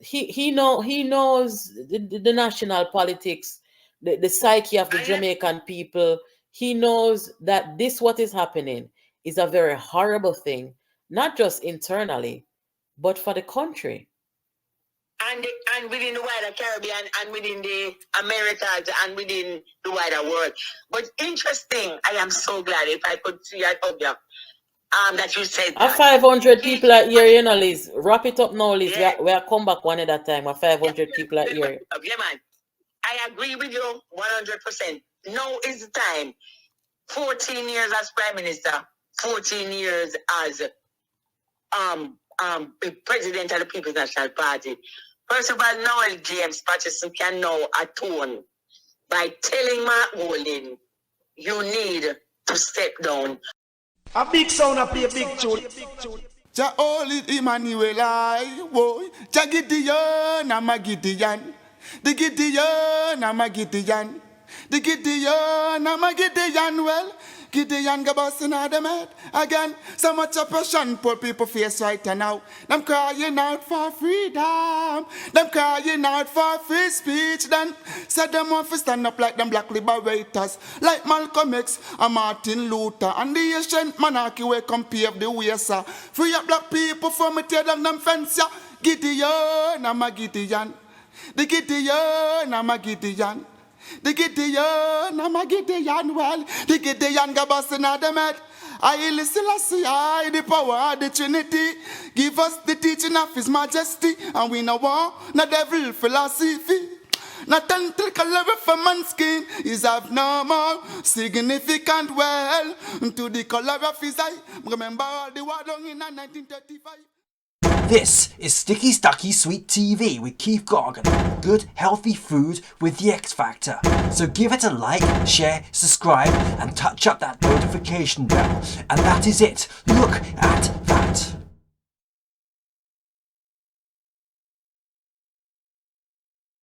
he knows the national politics, the psyche of the Jamaican people. He knows that this what is happening is a very horrible thing, not just internally, but for the country. And within the wider Caribbean and within the Americas and within the wider world. But interesting, I am so glad if I could see it up there. That you said that. 500 people are here, you know, Liz. Wrap it up now, Liz. Yeah. We are come back one at a time. 500 people are here. Yeah, man. I agree with you 100%. Now is the time. 14 years as Prime Minister, 14 years as President of the People's National Party. First of all, Noel James Patterson can now atone by telling Mark Golding, you need to step down. A big sound a play a big tune. Jah holy Emmanuel, I boy. Jah Gideon, I'm a Gideon. The Gideon, I'm a Gideon. The Gideon, I'm a Gideon. Well, Gideon go busting out them head again. So much oppression, poor people face right now. Them crying out for freedom. Them crying out for free speech. Then said them want to stand up like them black liberators, like Malcolm X and Martin Luther and the ancient monarchy where come pave the way, sir. Free up black people from me tear down them fence, yeah. Gideon, I'm a Gideon. The Gideon, I'm a Gideon. The Gideon, I'm a Gideon, well, the Gideon go busting out them head. I listen, I the power of the Trinity. Give us the teaching of His Majesty, and we know war, not devil philosophy. Not tentacle level for man's skin is of no more significant well to the color of his eye. Remember all the war done in 1935. This is Sticky Stucky Sweet TV with Keith Gorgon. Good, healthy food with the X Factor. So give it a like, share, subscribe, and touch up that notification bell. And that is it. Look at